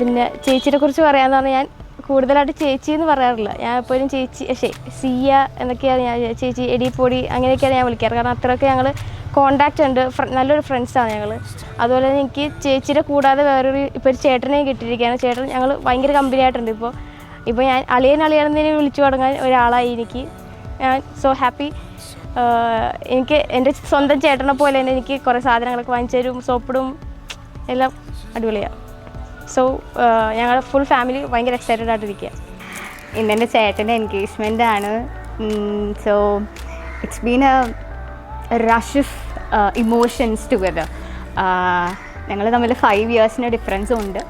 പിന്നെ ചേച്ചിയെ കുറിച്ച് പറയാമെന്ന് പറഞ്ഞാൽ ഞാൻ കൂടുതലായിട്ട് ചേച്ചി എന്ന് പറയാറില്ല. ഞാൻ എപ്പോഴും ചേച്ചി സിയ എന്നൊക്കെയാണ് ഞാൻ ചേച്ചി, എടിപ്പൊടി അങ്ങനെയൊക്കെയാണ് ഞാൻ വിളിക്കാറ്. കാരണം അത്രയൊക്കെ ഞങ്ങൾ കോണ്ടാക്റ്റ് ഉണ്ട്, നല്ലൊരു ഫ്രണ്ട്സാണ് ഞങ്ങൾ. അതുപോലെ തന്നെ എനിക്ക് ചേച്ചിയുടെ കൂടാതെ വേറൊരു ഇപ്പോൾ ഒരു ചേട്ടനെയും കിട്ടിയിരിക്കുകയാണ്. ചേട്ടൻ ഞങ്ങൾ ഭയങ്കര കമ്പനി ആയിട്ടുണ്ട്. ഇപ്പോൾ ഞാൻ അളിയനെന്ന് വിളിച്ചു തുടങ്ങാൻ ഒരാളായി എനിക്ക്. ഞാൻ സോ ഹാപ്പി. എനിക്ക് എൻ്റെ സ്വന്തം ചേട്ടനെ പോലെ തന്നെ എനിക്ക് കുറേ സാധനങ്ങളൊക്കെ വാങ്ങിച്ചു തരും, സോപ്പിടും, എല്ലാം അടിപൊളിയാണ്. സോ ഞങ്ങൾ ഫുൾ ഫാമിലി ഭയങ്കര എക്സൈറ്റഡ് ആയിട്ടിരിക്കുക. ഇന്നെൻ്റെ ചേട്ടൻ്റെ എൻഗേജ്മെൻ്റ് ആണ്. So it's been A rush of emotions together. ഞങ്ങൾ തമ്മിൽ 5 years ഡിഫറൻസും ഉണ്ട്.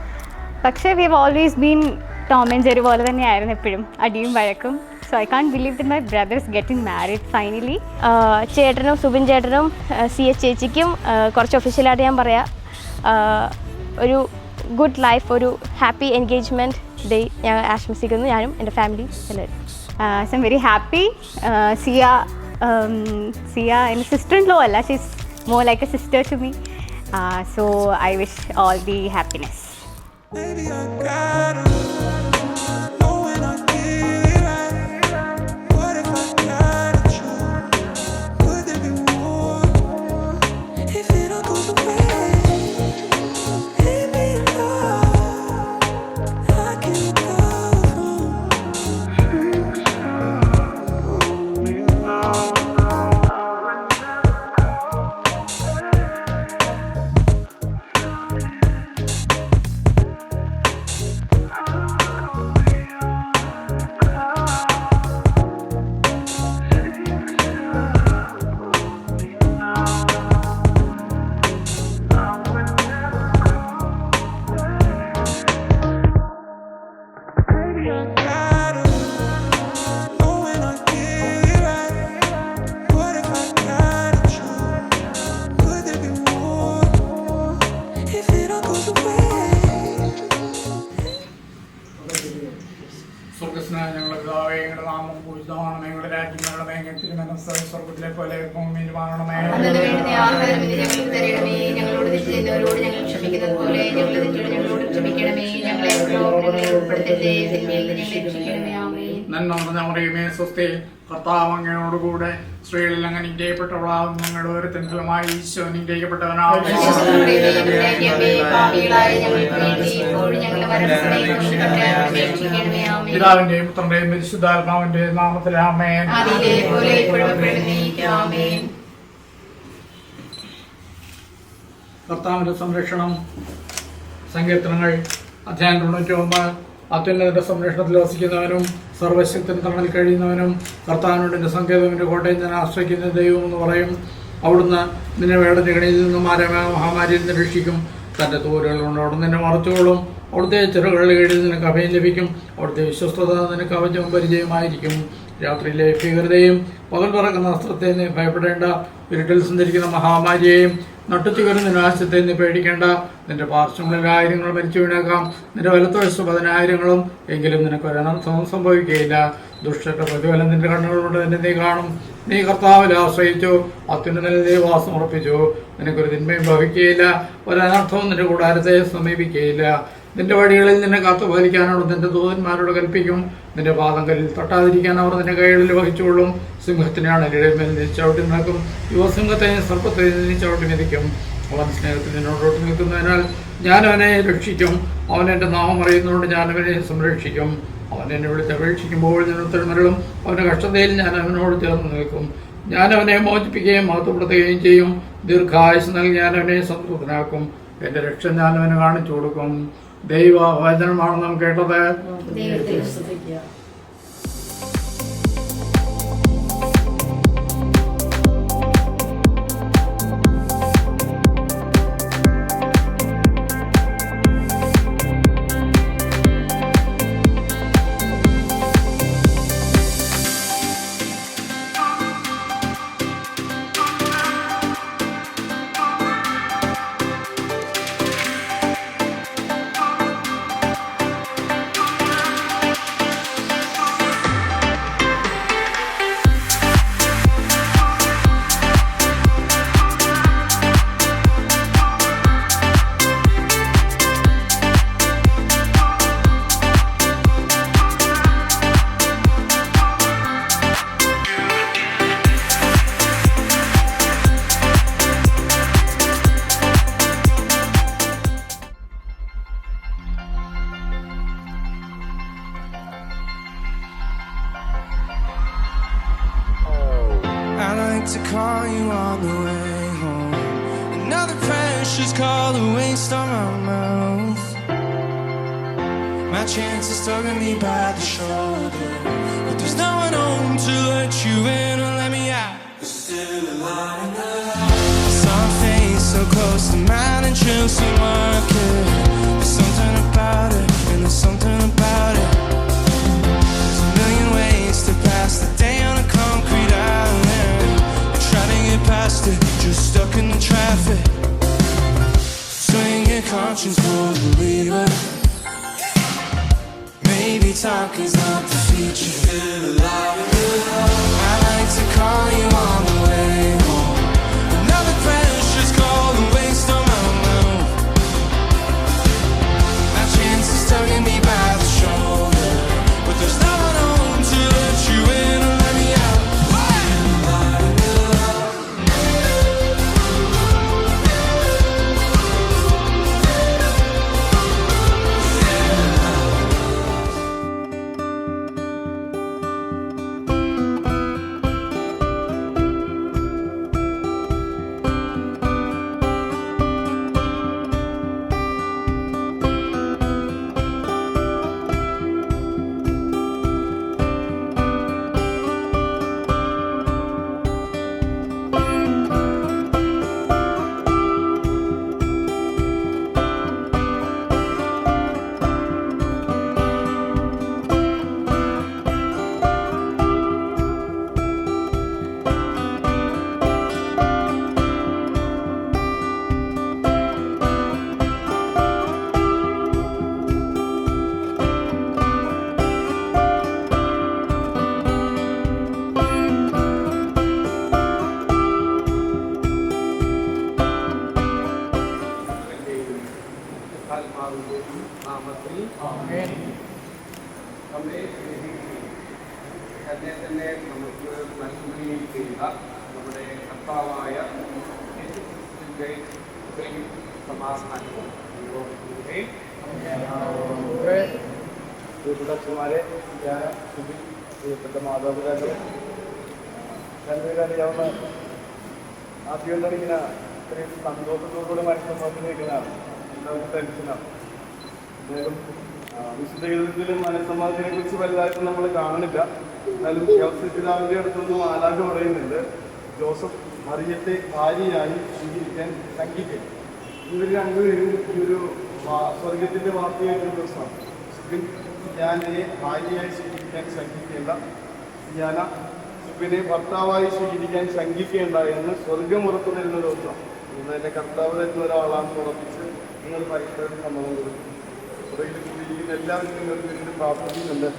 പക്ഷേ we have always been Tom and Jerry പോലെ തന്നെയായിരുന്നു എപ്പോഴും, അടിയും വഴക്കും. So I can't believe that my brothers getting married finally. ചേട്ടനും സുബിൻ ചേട്ടനും സിയ ചേച്ചിക്കും കുറച്ച് ഒഫീഷ്യലായിട്ട് ഞാൻ പറയാം, ഒരു ഗുഡ് ലൈഫ്, ഒരു ഹാപ്പി എൻഗേജ്മെൻറ്റ് ഡേ ഞാൻ ആശംസിക്കുന്നു, ഞാനും എൻ്റെ ഫാമിലി എല്ലാവരും. So I am very happy. Sia and sister-in-law alla, she's more like a sister to me. So I wish all the happiness. Maybe I gotta know when I get it right. What if I gotta choose? Could there be more? If it all goes away, leave me alone. I can't go wrong. സ്വർഗത്തിലെ പോലെ ഭൂമിയിലുമാകണമേ. നന്മ നിറഞ്ഞ സ്വസ്തി, കർത്താവ് അങ്ങയോടുകൂടെ സ്ത്രീകളിൽ അങ്ങനെ നിശ്ചയിക്കപ്പെട്ടവളാകും. ഞങ്ങളുടെ ഓരോരുത്തൻ ഫലമായി ഈശോ നിശ്ചയിക്കപ്പെട്ടവനാകും. പിതാവിന്റെയും പുത്രന്റെയും പരിശുദ്ധാത്മാവിന്റെയും നാമത്തിൽ ആമേൻ. കർത്താവിന്റെ സംരക്ഷണം. സങ്കീർത്തനങ്ങൾ അധ്യായം 99. അത്യുന്നതന്റെ സംരക്ഷണത്തിൽ വസിക്കുന്നവനും സർവശക്തന് തണലിൽ കഴിയുന്നവനും കർത്താവിനോട് എൻ്റെ സങ്കേതം, എൻ്റെ കോട്ടയം ഞാൻ ആശ്രയിക്കുന്ന ദൈവം എന്ന് പറയും. അവിടുന്ന് നിന്നെ വേടന്റെ കണിയിൽ നിന്നും മഹാമാരിയിൽ നിന്ന് രക്ഷിക്കും. തൻ്റെ തൂരുകൾ കൊണ്ട് അവിടെ നിന്നെ മറച്ചുകൊള്ളും. അവിടുത്തെ ചെറുകളുടെ കീഴിൽ നിനക്ക് അഭയം ലഭിക്കും. അവിടുത്തെ വിശ്വസ്തത നിനക്ക് കവചവും പരിചയമായിരിക്കും. രാത്രിയിലെ ഭീകരതയും പകൽ പറക്കുന്ന അസ്ത്രത്തെ നീ ഭയപ്പെടേണ്ട. ഇരുട്ടിൽ സഞ്ചരിക്കുന്ന മഹാമാരിയെയും നട്ടുച്ചു വരുന്ന നാശത്തെ നീ പേടിക്കേണ്ട. നിന്റെ പാർശ്വങ്ങളിൽ 1000 മരിച്ചു വീണേക്കാം, നിന്റെ വലത്തുവശത്ത് 10,000 എങ്കിലും നിനക്ക് ഒരനർത്ഥവും സംഭവിക്കുകയില്ല. ദുഷ്ടന്റെ പ്രതിഫലം നിന്റെ കണ്ണുകളോട് തന്നെ നീ കാണും. നീ കർത്താവിൽ ആശ്രയിച്ചു, അത്യുന്നതനിൽ നീ വാസം ഉറപ്പിച്ചു. നിനക്കൊരു തിന്മയും ഭവിക്കുകയില്ല, ഒരനർത്ഥവും നിന്റെ കൂടാരത്തെ സമീപിക്കുകയില്ല. നിന്റെ വഴികളിൽ നിന്നെ കാത്തുപാലിക്കാനോട് നിന്റെ ദൂതന്മാരോട് കൽപ്പിക്കും. നിന്റെ പാദങ്ങളിൽ തട്ടാതിരിക്കാൻ അവർ നിന്റെ കൈകളിൽ വഹിച്ചുകൊള്ളും. സിംഹത്തിനാണ് ഇടമേൽ നീ ചവിട്ടി നിൽക്കും, യുവസിംഹത്തെയും സർപ്പത്തെയും നീ ചവിട്ടി മെതിക്കും. അവൻ സ്നേഹത്തിൽ നിന്നോടോട്ട് നിൽക്കുന്നതിനാൽ ഞാൻ അവനെ രക്ഷിക്കും. അവൻ എൻ്റെ നാമം അറിയുന്നതുകൊണ്ട് ഞാൻ അവനെ സംരക്ഷിക്കും. അവൻ എന്നെ വിളിച്ചപേക്ഷിക്കുമ്പോൾ ഞാൻ ഉത്തരമരുളും. അവൻ്റെ കഷ്ടതയിൽ ഞാൻ അവനോട് ചേർന്ന് നിൽക്കും. ഞാൻ അവനെ മോചിപ്പിക്കുകയും മഹത്വപ്പെടുത്തുകയും ചെയ്യും. ദീർഘായുസ് നൽകി ഞാൻ അവനെ സംതൃപ്തനാക്കും. എൻ്റെ രക്ഷ ഞാൻ അവന് കാണിച്ചു കൊടുക്കും. ദൈവ വചനമാണ് നാം കേട്ടത്. like to call you on the way home. Another precious call to waste on my mouth. My chance is tugging me by the shoulder, but there's no one home to let you in or let me out. There's still a light in the house. Some face so close to mine in Chelsea Market. There's something about it, and there's something about it. There's a million ways to pass the day on a concrete island. I'm trying to get past it, just stuck in the traffic. Swing your conscience for a believer. Maybe talking's not the feature. Still alive in the love. I like to call you on the way home. Another precious call to waste on my mouth. My chance is tugging me by the shoulder, but there's no one home to let you in or let me out. Still alive in the love. തന്നെ നമുക്ക് നൽകുകയും ചെയ്ത നമ്മുടെ കർത്താവായ യേശുക്രിസ്തുവിന്റെ സമാധാനവും പ്രിയപ്പെട്ടമാരെ, ഞാൻ പ്രിയപ്പെട്ട മാതാപിതാക്കളെ, രണ്ടുപേരറിയാവുന്ന ആദ്യം തന്നെ ഇങ്ങനെ ഇത്രയും സന്തോഷത്തോടുകൂടെ മനസ്സമാധാനിക്കുന്നതാണ്, എല്ലാവരും ടെൻഷനാണ്. അദ്ദേഹം വിശുദ്ധ എഴുതത്തിലും മനസ്സമാധാനത്തെ കുറിച്ച് വലുതായിട്ട് നമ്മൾ കാണുന്നില്ല. എന്നാലും യോസേഫ് പിതാവിന്റെ അടുത്തൊന്നും മാലാഖ പറയുന്നുണ്ട്, ജോസഫ് മറിയത്തെ ഭാര്യയായി സ്വീകരിക്കാൻ സംഗീകരിക്കും. ഇവർ രണ്ടുപേരും ഈ ഒരു സ്വർഗത്തിന്റെ വാർത്തയായിട്ടുള്ള ദിവസമാണ്. സിയാനയെ ഭാര്യയായി സ്വീകരിക്കാൻ ശങ്കിക്കേണ്ട, സിയാന സുബിനെ ഭർത്താവായി സ്വീകരിക്കാൻ ശങ്കിക്കേണ്ട എന്ന് സ്വർഗം ഉറപ്പു തരുന്ന ദിവസം. ഇന്ന് എന്നെ കർത്താവ് തരുന്ന ഒരാളാണെന്ന് ഉറപ്പിച്ച് നിങ്ങൾ പൈസയുടെ സമ്മതം കൊടുക്കും. പുറകിൽ കൂടിയിരിക്കുന്ന എല്ലാവരും നിങ്ങൾക്ക് വേണ്ടി പ്രാർത്ഥിക്കുന്നുണ്ട്.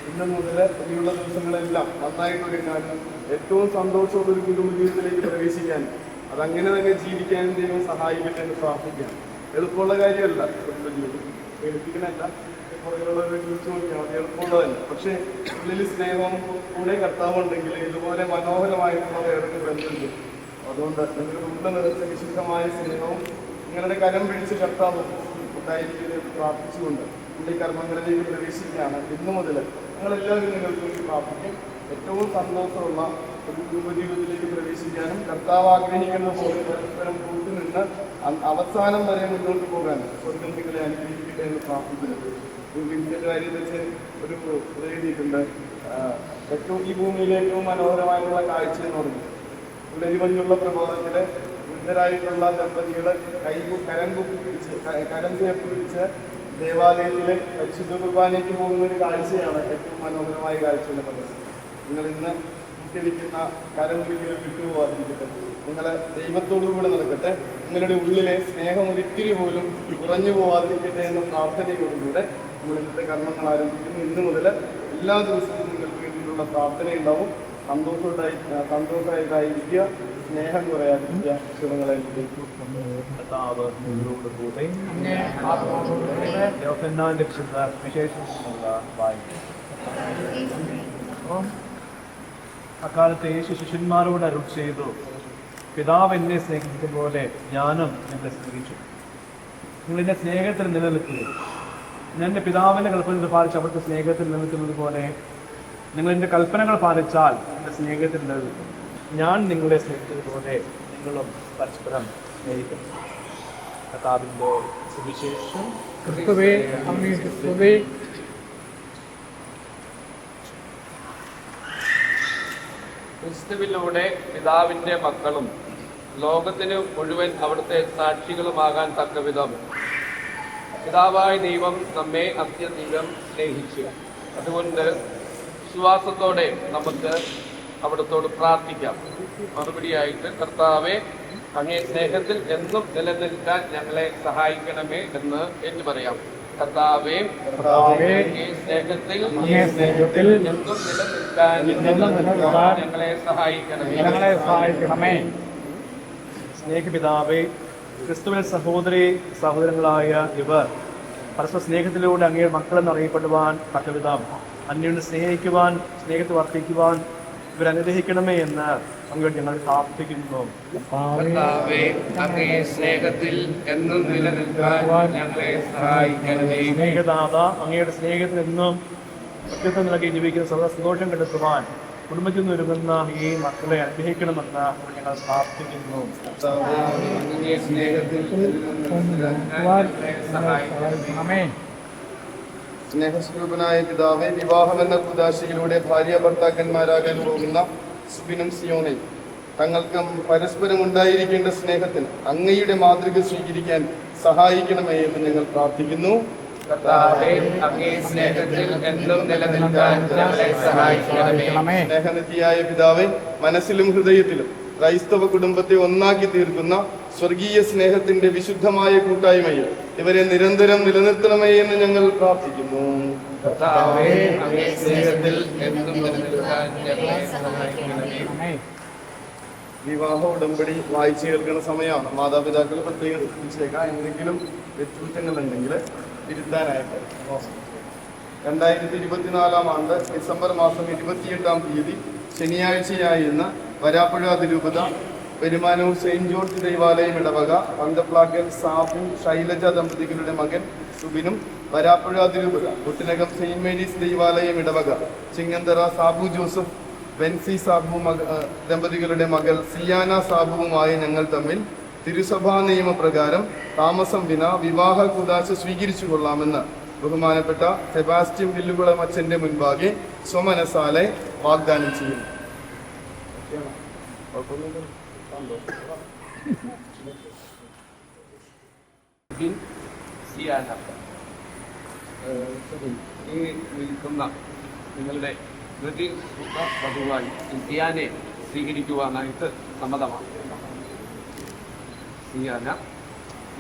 ഇന്ന് മുതൽ ഇനിയുള്ള ദിവസങ്ങളെല്ലാം നന്നായിട്ട് ഒരുങ്ങാനും ഏറ്റവും സന്തോഷമുള്ളൊരു കുടുംബ ജീവിതത്തിലേക്ക് പ്രവേശിക്കാനും അതങ്ങനെ തന്നെ ജീവിക്കാനും ദൈവം സഹായിക്കട്ടെ എന്ന് പ്രാർത്ഥിക്കാം. എളുപ്പമുള്ള കാര്യമല്ല കുടുംബജീവിതം, എളുപ്പിക്കണല്ല, പുറകിലുള്ളവരെ കുറിച്ച് നോക്കിയാൽ മതി, എളുപ്പമുള്ളതല്ല. പക്ഷേ ഉള്ളിൽ സ്നേഹവും കൂടെ കർത്താവുണ്ടെങ്കിൽ ഇതുപോലെ മനോഹരമായിട്ടുള്ള വേറൊരു ബന്ധമുണ്ട്. അതുകൊണ്ട് നിങ്ങളുടെ ഉള്ള നിറച്ച വിശുദ്ധമായ സ്നേഹവും നിങ്ങളുടെ കരം പിടിച്ച് കർത്താവും ഉണ്ടായിരിക്കുന്നത് പ്രാർത്ഥിച്ചുകൊണ്ട് നമ്മുടെ കർമ്മങ്ങളിലേക്ക് പ്രവേശിക്കുകയാണ്. ഇന്നു മുതൽ ഞങ്ങളെല്ലാവരും നിങ്ങൾക്ക് വേണ്ടി പ്രാർത്ഥിക്കും. ഏറ്റവും സന്തോഷമുള്ള ഒരു കുടുംബജീവിതത്തിലേക്ക് പ്രവേശിക്കാനും കർത്താവ് ആഗ്രഹിക്കുന്ന പോലെ പരസ്പരം കൂട്ടുനിന്ന് അവസാനം വരെ മുന്നോട്ട് പോകാൻ സ്വർഗം നിങ്ങളെ അനുഗ്രഹിക്കട്ടെ എന്ന് പ്രാർത്ഥിക്കുന്നത്. ഇതിൻ്റെ കാര്യം വെച്ച് ഒരു എഴുതിയിട്ടുണ്ട്, ഏറ്റവും ഈ ഭൂമിയിലെ ഏറ്റവും മനോഹരമായിട്ടുള്ള കാഴ്ച എന്ന് പറഞ്ഞു ഉടരിമഞ്ഞുള്ള പ്രബോധത്തില് വൃദ്ധരായിട്ടുള്ള ദമ്പതികള് കരം ചേർത്ത് പിടിച്ച് ദേവാലയത്തിലെ പരിശുദ്ധ കുർബാനയ്ക്ക് പോകുന്ന ഒരു കാഴ്ചയാണ് ഏറ്റവും മനോഹരമായ കാഴ്ച എന്ന് പറയുന്നത്. നിങ്ങൾ ഇന്ന് മുഖ്യവിക്കുന്ന കരമുറികൾ വിട്ടുപോകാതിരിക്കട്ടെ, നിങ്ങളെ ദൈവത്തോടുകൂടെ നടക്കട്ടെ, നിങ്ങളുടെ ഉള്ളിലെ സ്നേഹം ഒരിത്തിരി പോലും കുറഞ്ഞു പോകാതിരിക്കട്ടെ എന്ന പ്രാർത്ഥനയോടുകൂടെ നമ്മൾ ഇന്നത്തെ കർമ്മങ്ങൾ ആരംഭിക്കുന്നു. ഇന്നു മുതൽ എല്ലാ ദിവസവും നിങ്ങൾക്ക് വേണ്ടിയിട്ടുള്ള പ്രാർത്ഥനയുണ്ടാവും. സന്തോഷമായിട്ടായിരിക്കുക, സ്നേഹം കുറയാതിരിക്കുക. ശുഭങ്ങളെ അക്കാലത്ത് യേശു ശിഷ്യന്മാരോട് അരുൾ ചെയ്തു, പിതാവ് എന്നെ സ്നേഹിച്ചത് പോലെ ഞാനും എന്നെ സ്നേഹിച്ചു. നിങ്ങൾ എന്റെ സ്നേഹത്തിൽ നിലനിൽക്കുക. ഞാൻ എൻ്റെ പിതാവിൻ്റെ കൽപ്പനകൾ പാലിച്ച് അവിടുത്തെ സ്നേഹത്തിൽ നിലനിൽക്കുന്നത് പോലെ നിങ്ങൾ എൻ്റെ കൽപ്പനകൾ പാലിച്ചാൽ എൻ്റെ സ്നേഹത്തിൽ നിലനിൽക്കും. ഞാൻ നിങ്ങളെ സ്നേഹിച്ചതുപോലെ നിങ്ങളും പരസ്പരം സ്നേഹിക്കണം. കർത്താവിൻ്റെ സുവിശേഷം. ക്രിസ്തുവേ അങ്ങേക്ക് സ്തുതി. ക്രിസ്തുവിലൂടെ പിതാവിൻ്റെ മക്കളും ലോകത്തിന് മുഴുവൻ അവിടുത്തെ സാക്ഷികളുമാകാൻ തക്കവിധം പിതാവായ ദൈവം നമ്മെ അത്യധികം സ്നേഹിച്ചു. അതുകൊണ്ട് വിശ്വാസത്തോടെ നമുക്ക് അവിടുത്തോട് പ്രാർത്ഥിക്കാം. മറുപടിയായിട്ട്, കർത്താവെ, അങ്ങേ സ്നേഹത്തിൽ എന്നും നിലനിൽക്കാൻ ഞങ്ങളെ സഹായിക്കണമേ എന്ന് എന്ന് പറയാം. കർത്താവെ, അങ്ങേ സ്നേഹത്തിൽ എന്നും നിലനിൽക്കാൻ ഞങ്ങളെ സഹായിക്കണമേ. സ്നേഹപിതാവേ, ക്രിസ്തുവിൽ സഹോദരങ്ങളായ ഇവർ പരസ്പര സ്നേഹത്തിലൂടെ അങ്ങേ മക്കളെന്ന് അറിയപ്പെടുവാൻ തക്കവിധം അന്യോന്യം സ്നേഹിക്കുവാൻ, സ്നേഹത്തെ വർദ്ധിക്കുവാൻ ഇവർ അനുഗ്രഹിക്കണമേ എന്ന് അങ്ങോട്ട് ഞങ്ങൾ പ്രാർത്ഥിക്കുന്നു. കർത്താവേ, അങ്ങേ സ്നേഹത്തിൽ എന്നും നിലനിൽക്കാൻ ഞങ്ങളെ സഹായിക്കണമേ. സ്നേഹദാത, അങ്ങയുടെ സ്നേഹത്തിൽ എന്നും വ്യക്തിത്വം നൽകി ജീവിക്കുന്ന സന്തോഷം കണ്ടെത്തുവാൻ കുടുംബത്തിൽ നിന്ന് ഒരുങ്ങുന്ന ഈ മക്കളെ അനുഗ്രഹിക്കണമെന്ന് ഞങ്ങൾ പ്രാർത്ഥിക്കുന്നു. അങ്ങേ സ്നേഹത്തിൽ സഹായിക്കണമേ. സ്നേഹസ്വരൂപനായ പിതാവേ, വിവാഹമെന്ന കുദാശയിലൂടെ ഭാര്യ ഭർത്താക്കന്മാരാകാൻ പോകുന്ന സുബിനും സിയോണെ തങ്ങൾക്ക് പരസ്പരം ഉണ്ടായിരിക്കേണ്ട സ്നേഹത്തിന് അങ്ങയുടെ മാതൃക സ്വീകരിക്കാൻ സഹായിക്കണമേ എന്ന് ഞങ്ങൾ പ്രാർത്ഥിക്കുന്നു. കർത്താവേ, അങ്ങേ സ്നേഹത്തിൽ എന്നും നിലനിൽക്കാൻ ഞങ്ങളെ സഹായിക്കണമേ. സ്നേഹനിധിയായ പിതാവേ, മനസ്സിലും ഹൃദയത്തിലും ക്രൈസ്തവ കുടുംബത്തെ ഒന്നാക്കി തീർക്കുന്ന സ്വർഗീയ സ്നേഹത്തിന്റെ വിശുദ്ധമായ കൂട്ടായ്മയിൽ ഇവരെ നിരന്തരം നിലനിർത്തണമേ എന്ന് ഞങ്ങൾ പ്രാർത്ഥിക്കുന്നു. കർത്താവേ, അങ്ങേ സ്നേഹത്തിൽ എന്നും നിലനിൽക്കാൻ ഞങ്ങളെ സഹായിക്കണമേ. വിവാഹ ഉടമ്പടി വായിച്ചു കേൾക്കുന്ന സമയമാണ്. മാതാപിതാക്കൾ പ്രത്യേകം ശ്രദ്ധിച്ചേക്കാം. എന്തെങ്കിലും തെറ്റുകുറ്റങ്ങളുണ്ടെങ്കിൽ തിരുത്താനായിട്ട്. 2024 ആണ്ട് ഡിസംബർ മാസം 28-ാം തീയതി ശനിയാഴ്ചയായിരുന്ന വരാപ്പുഴ അതിരൂപത പെരുമാനൂർ സെയിന്റ് ജോർജ് ദൈവാലയം ഇടവക പന്തപ്ലാക്കൽ സാബു ശൈലജ ദമ്പതികളുടെ മകൻ സുബിനും, വരാപ്പുഴ അതിരൂപത കുട്ടിനകം സെയിന്റ് മേരീസ് ദൈവാലയം ഇടവക ചിങ്ങന്തറ സാബു ജോസഫ് ബെൻസി സാബു ദമ്പതികളുടെ മകൾ സിയാന സാബുവുമായി ഞങ്ങൾ തമ്മിൽ തിരുസഭാ നിയമപ്രകാരം താമസം വിന വിവാഹ കുദാശ സ്വീകരിച്ചു കൊള്ളാമെന്ന് ബഹുമാനപ്പെട്ട സെബാസ്റ്റ്യൻ വില്ലുകുളം അച്ഛന്റെ മുൻപാകെ സ്വമനസാലെ വാഗ്ദാനം ചെയ്യുന്നു. ഈ നിൽക്കുന്ന നിങ്ങളുടെ വധുവായി സിയാനെ സ്വീകരിക്കുവാനായിട്ട് സമ്മതമാണ്. സിയാന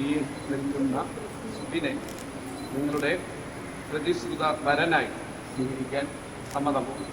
ഈ നിൽക്കുന്ന സുബിനെ നിങ്ങളുടെ പ്രതിശ്രുത വരനായി സ്വീകരിക്കാൻ സമ്മതമാണ്.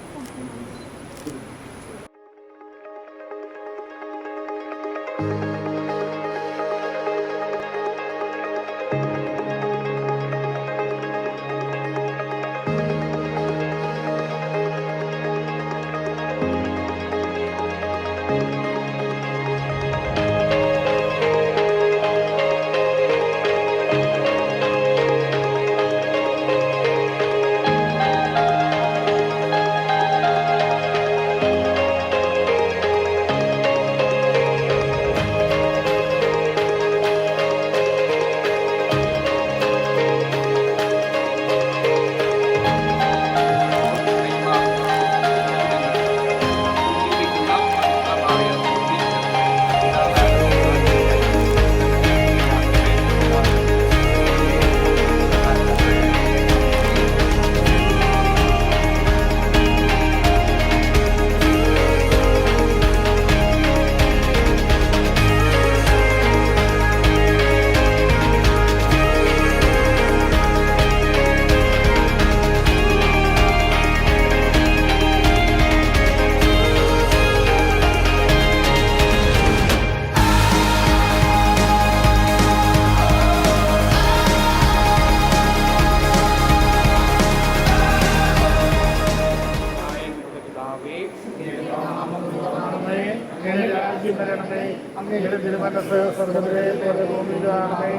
അങ്ങയുടെ തിരുമനസ് സ്വർഗ്ഗത്തിലെ പോലെ ഭൂമിയിലാണമേ.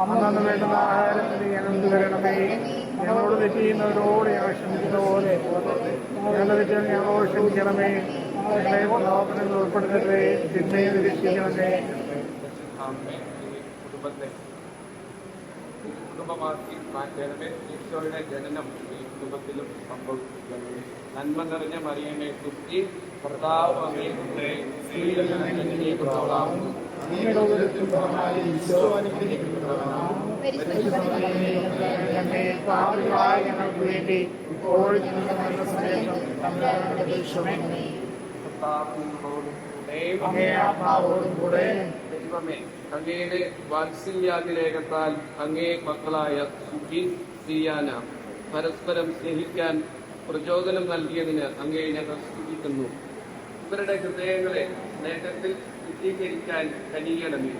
അന്നു വേണ്ടുന്ന ആഹാരം ഞങ്ങൾക്ക് തരണമേ. ഞങ്ങളോട് തെറ്റ് ചെയ്യുന്നവരോട് ഞങ്ങൾ ക്ഷമിക്കുന്ന പോലെ ഞങ്ങളുടെ തെറ്റുകൾ ഞങ്ങളോട് ക്ഷമിക്കണമേ. ഞങ്ങളെ പ്രലോഭനത്തിൽ ഉൾപ്പെടുത്തട്ടെ, തിന്മയിൽ രക്ഷിക്കണമേ. അമ്മേ, ഈ കുടുംബത്തെ കുടുംബമാക്കി മാറ്റണമേ. ഈശോയുടെ ജനനം ഈ കുടുംബത്തിലും സംഭവിക്കുന്നു. നന്മ നിറഞ്ഞ മറിയമേ, കുത്തി ഭർത്താവ് അങ്ങയുടെ സ്ത്രീകളിൽ അനുഗ്രഹിക്കപ്പെട്ടവളാകുന്നു. അങ്ങയുടെ ഉദരത്തിൻ ഫലമായി ഈശോ അനുഗ്രഹിക്കപ്പെട്ടവനാകുന്നു. പാപികളായ ഞങ്ങൾക്ക് വേണ്ടി ഇപ്പോഴും ഞങ്ങളുടെ മരണസമയത്തും തമ്പുരാനോട് അപേക്ഷിക്കണമേ. അങ്ങേ ആത്മാവോടും കൂടെ ദൈവമേ, അങ്ങയുടെ വാത്സല്യാതിരേകത്താൽ അങ്ങേ മക്കളായ സുഖി സിയാന പരസ്പരം സ്നേഹിക്കാൻ പ്രചോദനം നൽകിയതിന് അങ്ങേ ഞങ്ങൾ സ്തുതിക്കുന്നു. ഇവരുടെ ഹൃദയങ്ങളെ സ്നേഹത്തിൽ ശുദ്ധീകരിക്കാൻ കഴിയണമേ.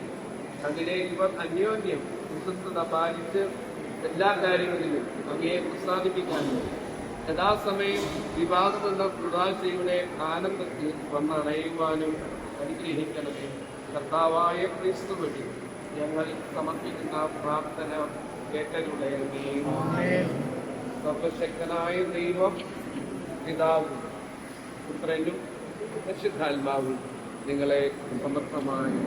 അങ്ങനെ ഇവർ അന്യോന്യം വിശ്വസ്തത പാലിച്ച് എല്ലാ കാര്യങ്ങളിലും അങ്ങയെ പ്രസാദിപ്പിക്കാനും യഥാസമയം വിവാദമെന്ന കുർബാനയുടെ ആനന്ദത്തിൽ വന്നണയുവാനും അനുഗ്രഹിക്കണമേ. കർത്താവായ ക്രിസ്തു വഴി ഞങ്ങൾ സമർപ്പിക്കുന്ന പ്രാർത്ഥന കേട്ടരുടയണമേ. സർവശക്തനായ ദൈവം പിതാവും പുത്രനും പരിശുദ്ധാത്മാവും നിങ്ങളെ സമർത്ഥമായി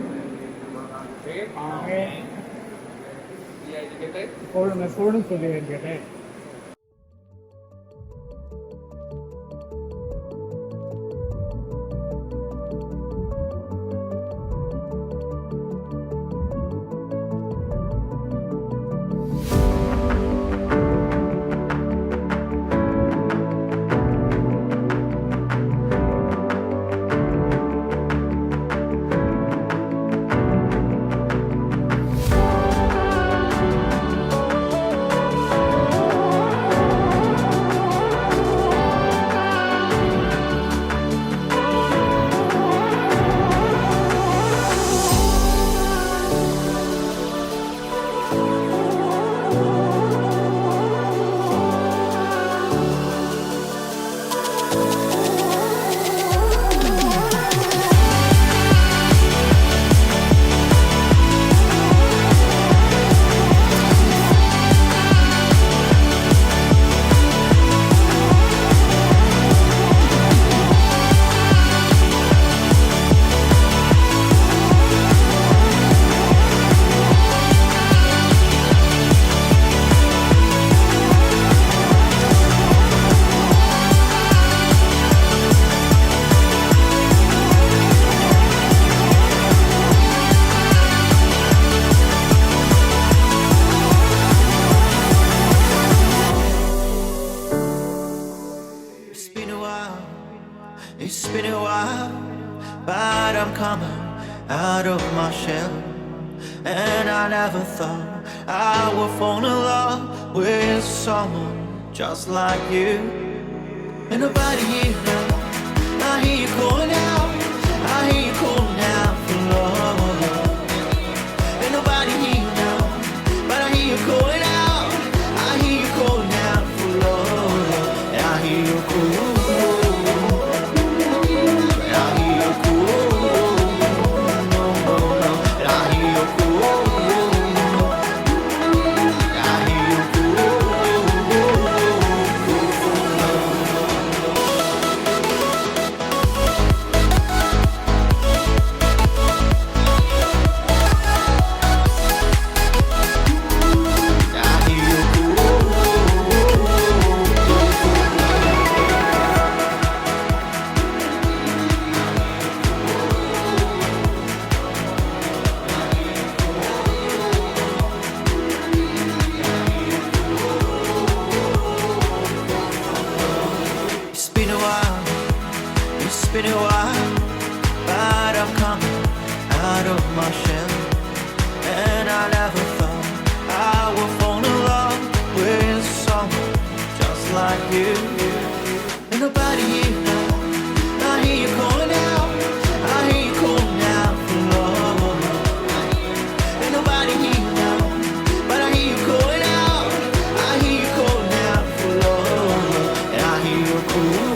ഇപ്പോഴും എപ്പോഴും സ്തുതിയായിരിക്കട്ടെ. It's been a while, but I'm coming out of my shell. And I never thought I would fall in love with someone just like you. And nobody here now, I hear you calling out, I hear you calling out for love. And nobody here now, but I hear you calling out, I hear you calling out for love. And I hear you calling. It's been a while, but I'm coming out of my shell. And I never thought I would fall in love with someone just like you. And nobody here now, I hear you calling out, I hear you calling out for love. And nobody here now, but I hear you calling out, I hear you calling out for love. And I hear you calling.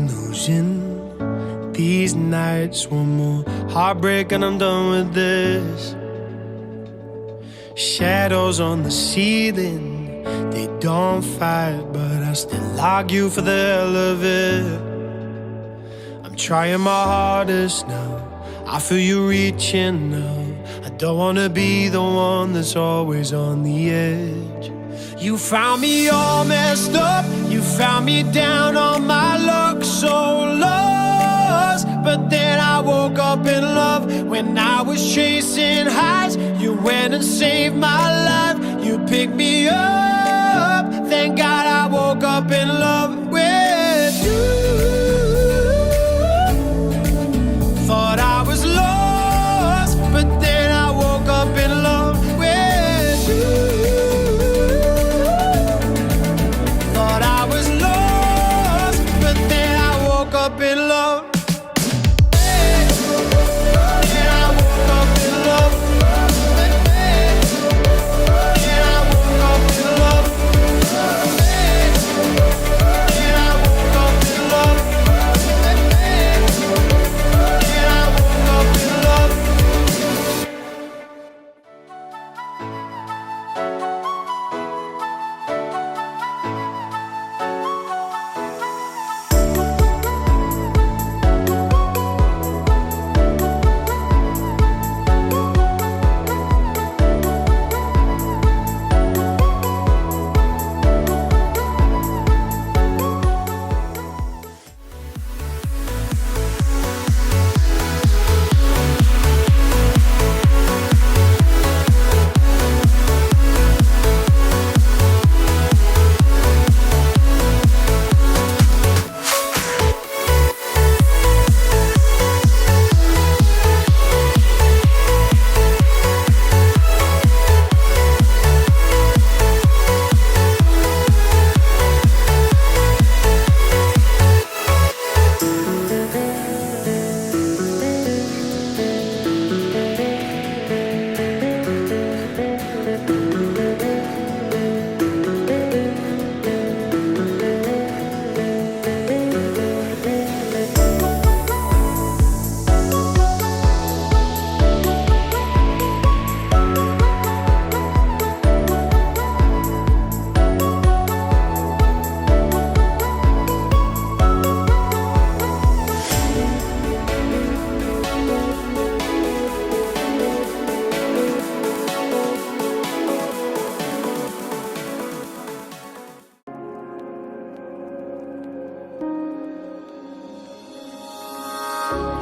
illusion. These nights, one more heartbreak and I'm done with this. Shadows on the ceiling, they don't fight, but I still argue for the hell of it. I'm trying my hardest now, I feel you reaching now. I don't wanna be the one that's always on the edge. You found me all messed up, you found me down on my luck, so lost. But then I woke up in love. When I was chasing highs, you went and saved my life. You picked me up, thank God I woke up in love with you. Thought I was lost, but then I woke up in love with you. Thought I was lost, but then I woke up in love. Then I woke up in love. Then I woke up in love. Then I woke up in love. Then I woke up in love.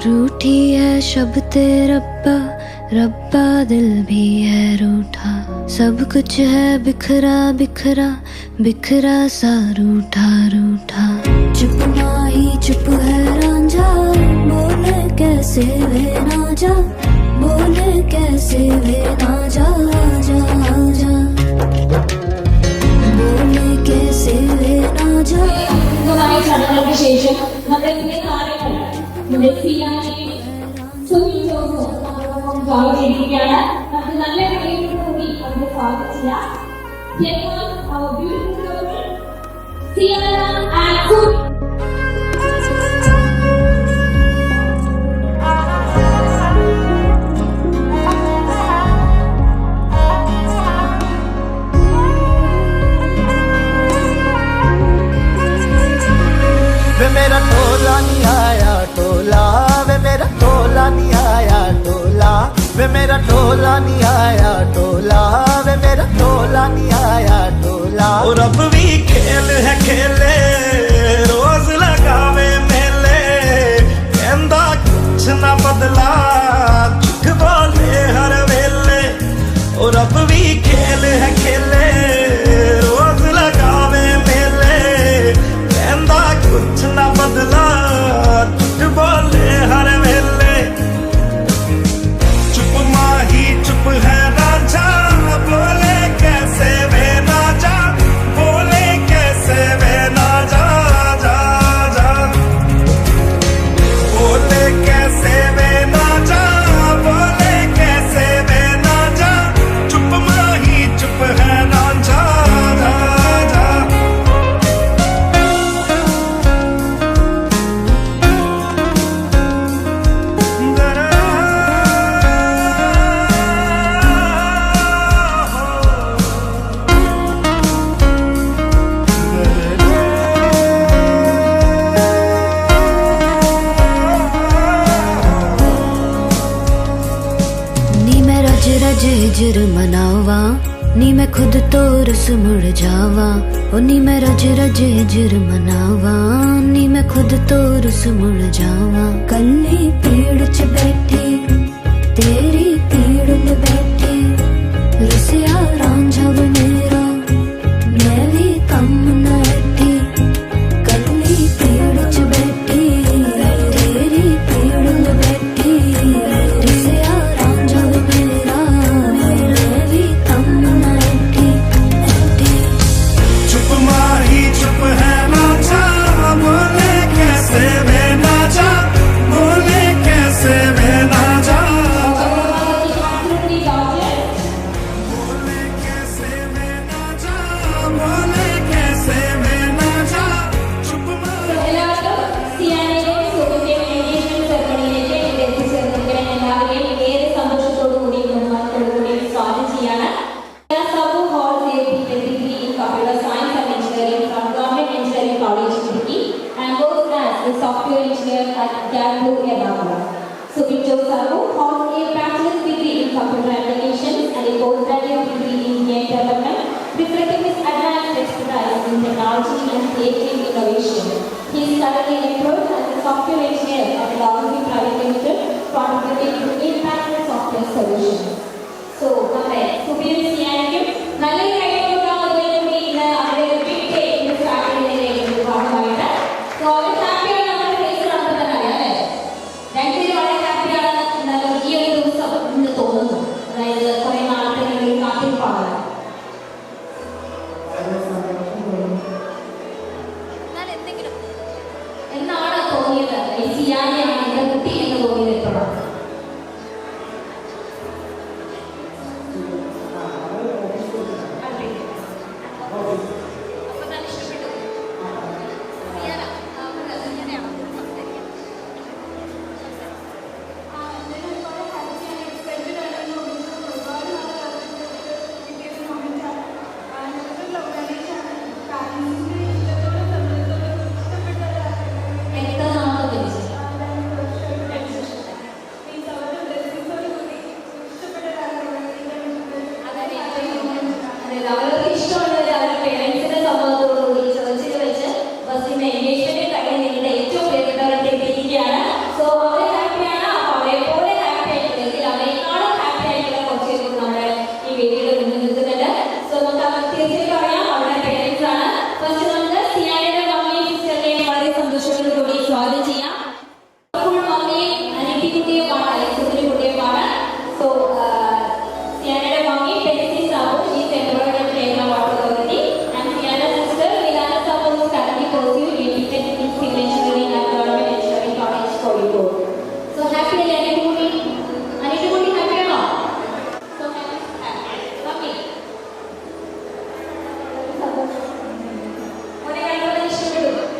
रूठी है शब्द रब्बा, रब्बा दिल भी है रूठा। सब कुछ है बिखरा बिखरा, बिखरा सा रूठा रूठा। चुप माही चुप है रांझा, बोले कैसे वे ना जा, बोले कैसे वे ना जा जा जा, बोले कैसे वे ना जा। ചടങ്ങുകൾക്ക് ശേഷം നമ്മുടെ കാര്യങ്ങൾ സ്വാഗതിക്കുകയാണ്. നമുക്ക് നല്ല കളിയിൽ കൂടി അതിനെ സ്വാഗതിച്ചില്ല. वे मेरा टोला नहीं आया टोला, वे मेरा टोला नहीं आया टोला, वे मेरा टोला नहीं आया टोला, वे मेरा टोला नहीं आया टोला। और अब भी खेल है खेले, रोज लगावे मेले, कहंदा कुछ ना बदला, झूठ बोले हर वेले। और अब भी खेल है खेले, रोज लगावे मेले, कहंदा कुछ ना बदला, झूठ बोले हर वेले। चुप माही चुप है रांझा, बोले कैसे वे ना जा, बोले कैसे वे ना जा जा जा, बोले कैसे वे ना जा, बोले कैसे वे ना जा। चुप माही चुप है रांझा जा जा। हिजर मनावा नी मैं खुद तो रुस मुड़ जावा ओ नी मैं रज रज हिजर मनावा नी मैं खुद तो रुस मुड़ जावा कल्ली पेड़ च बैठी तेरी पीड़ में बैठी रुसिया रांझा बनेरा मैं भी कम न हटी कल्ली पेड़ च बैठी तेरी पीड़ में बैठी रुसिया रांझा बनेरा मैं भी कम न हटी चुप माही चुप है ना जा बोले कैसे वे ना जा बोले कैसे वे ना जा बोले कैसे वे ना जा बोले कैसे वे ना जा चुप माही എല്ലാവർക്കും സിയാനയുടെ സുഖത്തെ എൻഗേജ്മെന്റ് സെറമണിയിലേക്ക് എത്തിച്ചേർന്നിരിക്കുന്ന എല്ലാവരെയും ഏറെ സന്തോഷത്തോടുകൂടി ബഹുമാനത്തോടുകൂടി സ്വാഗതം ചെയ്യാണ്. Sabu Hall degree in Computer Science and Engineering from Government Engineering College, Trichy, and works as a software engineer at Gablu, Ernakulam. Subito Sabu holds a bachelor's degree in computer applications and a postgraduate degree in game development, reflecting his advanced expertise in technology and creative innovation. He is currently employed as a software engineer at Lawrence Private Limited, contributing to impactful software solutions. So, നമ്മുടെ സുബീർ സിയാനയ്ക്കും നല്ലൊരു കൈകൊടുക്കാവുന്നതിനുവേണ്ടി ഇന്ന് അവരുടെ big day ഇന്ന് start ചെയ്യുന്നതിലേക്ക് ഭാഗമായിട്ട് so അവർ ഹാപ്പിയാണ് നമ്മുടെ face കാണുമ്പോൾ തന്നെ അറിയാം അല്ലേ? രണ്ടുപേരും വളരെ ഹാപ്പിയാണ് എന്നാൽ ഈ ഒരു ദിവസം ഇന്ന് തോന്നുന്നു. അതായത് കുറെ നാളത്തെ ഒരു കാത്തിരിപ്പാണ്. എന്നാണ് തോന്നിയത് ഈ സിയാനയാണ് എന്റെ കുട്ടി എന്ന് തോന്നിയത് എപ്പോഴാണ്? അവർക്ക് ഇഷ്ടമുള്ളത് അവരുടെ പേരൻസിന്റെ സമ്മതത്തോടുകൂടി ചോദിച്ചിട്ട് വെച്ച് ബസ്സിന്റെ എൻഗേജ്മെന്റ് കഴിഞ്ഞ് നിങ്ങളുടെ ഏറ്റവും പ്രിയപ്പെട്ടവരുടെ എത്തിയിരിക്കുകയാണ്. സോ അവരെ ഹാപ്പിയാണ്. അപ്പൊ അവരെ പോലെ ഹാപ്പി ആയിട്ടുണ്ടെങ്കിൽ അവരെക്കാളും ഹാപ്പി ആയിട്ടുള്ള കുറച്ച് പേര് നമ്മുടെ ഈ വേദിയുടെ മുന്നിൽ നിൽക്കുന്നുണ്ട്. സോ നമുക്ക് അവർ തീർച്ചയായിട്ടും അറിയാം അവരുടെ പേരൻസ് ആണ്. ഫസ്റ്റ് നമുക്ക് സിയാനയുടെ മമ്മിയും സിസ്റ്ററിനെയും വളരെ സന്തോഷത്തോടുകൂടി സ്വാഗതം ചെയ്യാം. മമ്മിയും അനിക്കുട്ടിയുമാണ് അല്ലെങ്കിൽ കുട്ടിയുമാണ്. സോ സിയാനയുടെ മമ്മി പെൻസി സാബു ഈ central Kerala water authority and സിയാനയുടെ sister Vilana Sabu currently pursuing BTech in civil engineering at Government Engineering College, Kozhikode. So happy അല്ലേ അനിക്കുട്ടി? അനിക്കുട്ടി happy ആണോ? So happy. മമ്മി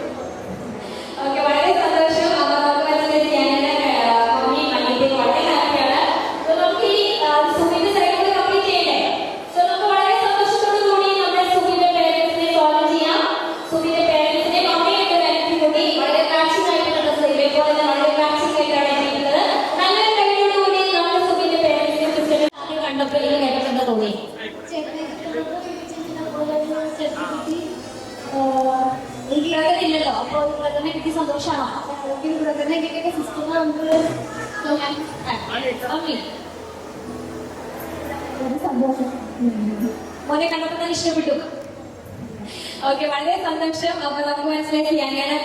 മോനെ കണ്ടപ്പോൾ ഇഷ്ടപ്പെട്ടു. ഓക്കെ വളരെ സന്തോഷം. അപ്പോൾ നമുക്ക് മനസ്സിലായി സിയാനയുടെ മമ്മി അനിയത്തി വളരെ ഹാപ്പിയാണ്. സോ നമുക്ക് ഈ സുബിന്റെ സൈഡിൽ കംപ്ലീറ്റ് ചെയ്യണ്ടേ? സോ നമുക്ക് വളരെ സന്തോഷത്തോടു കൂടി നമ്മുടെ സുബിന്റെ പേരൻസിനെ സ്വാഗതം ചെയ്യാം. സുബിന്റെ പേരൻസിനെ മമ്മിയുടെ പേരൻസിനെ കൂടി വളരെ മാച്ചിങ് ആയിട്ടുള്ള ഡ്രസ്സ് ഇതേപോലെ തന്നെ വളരെ മാച്ചിങ് ആയിട്ടാണ് എത്തിയിട്ടുള്ളത്. നല്ലൊരു കൈയോട് കൂടി നമ്മുടെ സുബിന്റെ പേരൻസിനെ സിസ്റ്ററിനെ ആദ്യം കണ്ടപ്പോൾ ഈ കേട്ടപ്പോൾ എന്താ തോന്നി? ഇല്ലല്ലോ അപ്പോൾ ബ്രദറിനെ കിട്ടി സന്തോഷമാണോ? ബ്രദറിനെ കിട്ടിയ സിസ്റ്ററിനെ നമുക്ക് സന്തോഷം. മോനെ കണ്ടപ്പോൾ തന്നെ ഇഷ്ടപ്പെട്ടു. ഓക്കെ വളരെ സന്തോഷം. അപ്പൊ നമുക്ക് മനസ്സിലായി സിയാനയുടെ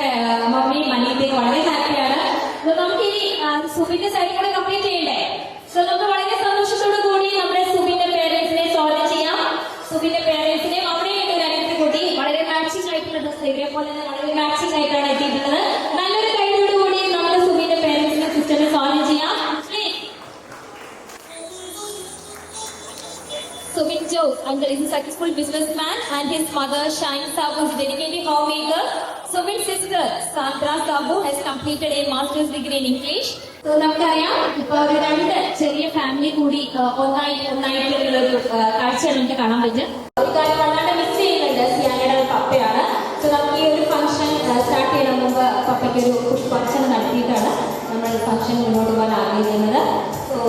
മമ്മി മനിയത്തേക്ക് വളരെ ഹാപ്പിയാണ്. അപ്പൊ നമുക്ക് ഇനി സുബിന്റെ സൈഡിൽ കൂടെ കംപ്ലീറ്റ് ചെയ്യണ്ടേ? സോ നമുക്ക് വളരെ സന്തോഷത്തോടു കൂടി നമ്മുടെ സുബിന്റെ പേരൻസിനെ സ്വാഗതം ചെയ്യാം. സുബിന്റെ പേരൻസിനെ അവിടെയുള്ള ഒരു അനിയത്തി കൂടി വളരെ മാച്ചിങ് ആയിട്ടുള്ള ഡ്രസ് ഇതേപോലെ തന്നെ വളരെ മാച്ചിങ് ആയിട്ടാണ് എത്തിയിട്ടുള്ളത്. നല്ലൊരു കൈയോട് കൂടി നമ്മുടെ സുബിന്റെ പേരൻസിനെ സിസ്റ്ററിനെ സ്വാഗതം ചെയ്യാം. Subin Jose is a successful businessman and his mother Shine Sabu is a dedicated homemaker. Subin's sister Sandra Sabu has completed a master's degree in English. So നമുക്കറിയാം ഇപ്പൊ ഒരു രണ്ട് ചെറിയ ഫാമിലി കൂടി ഒന്നായിട്ടുള്ള ഒരു കാഴ്ച നമുക്ക് കാണാൻ പറ്റും. ഒരു കാര്യം വല്ലാണ്ട് മിസ് ചെയ്യുന്നുണ്ട് സിയാനയുടെ പപ്പയാണ്. സോ നമുക്ക് ഈ ഒരു ഫംഗ്ഷൻ സ്റ്റാർട്ട് ചെയ്യുന്ന മുമ്പ് പപ്പയ്ക്ക് ഒരു ഭക്ഷണം നടത്തിയിട്ടാണ് നമ്മൾ ഫംഗ്ഷൻ മുന്നോട്ട് പോകാൻ ആഗ്രഹിക്കുന്നത്. സോ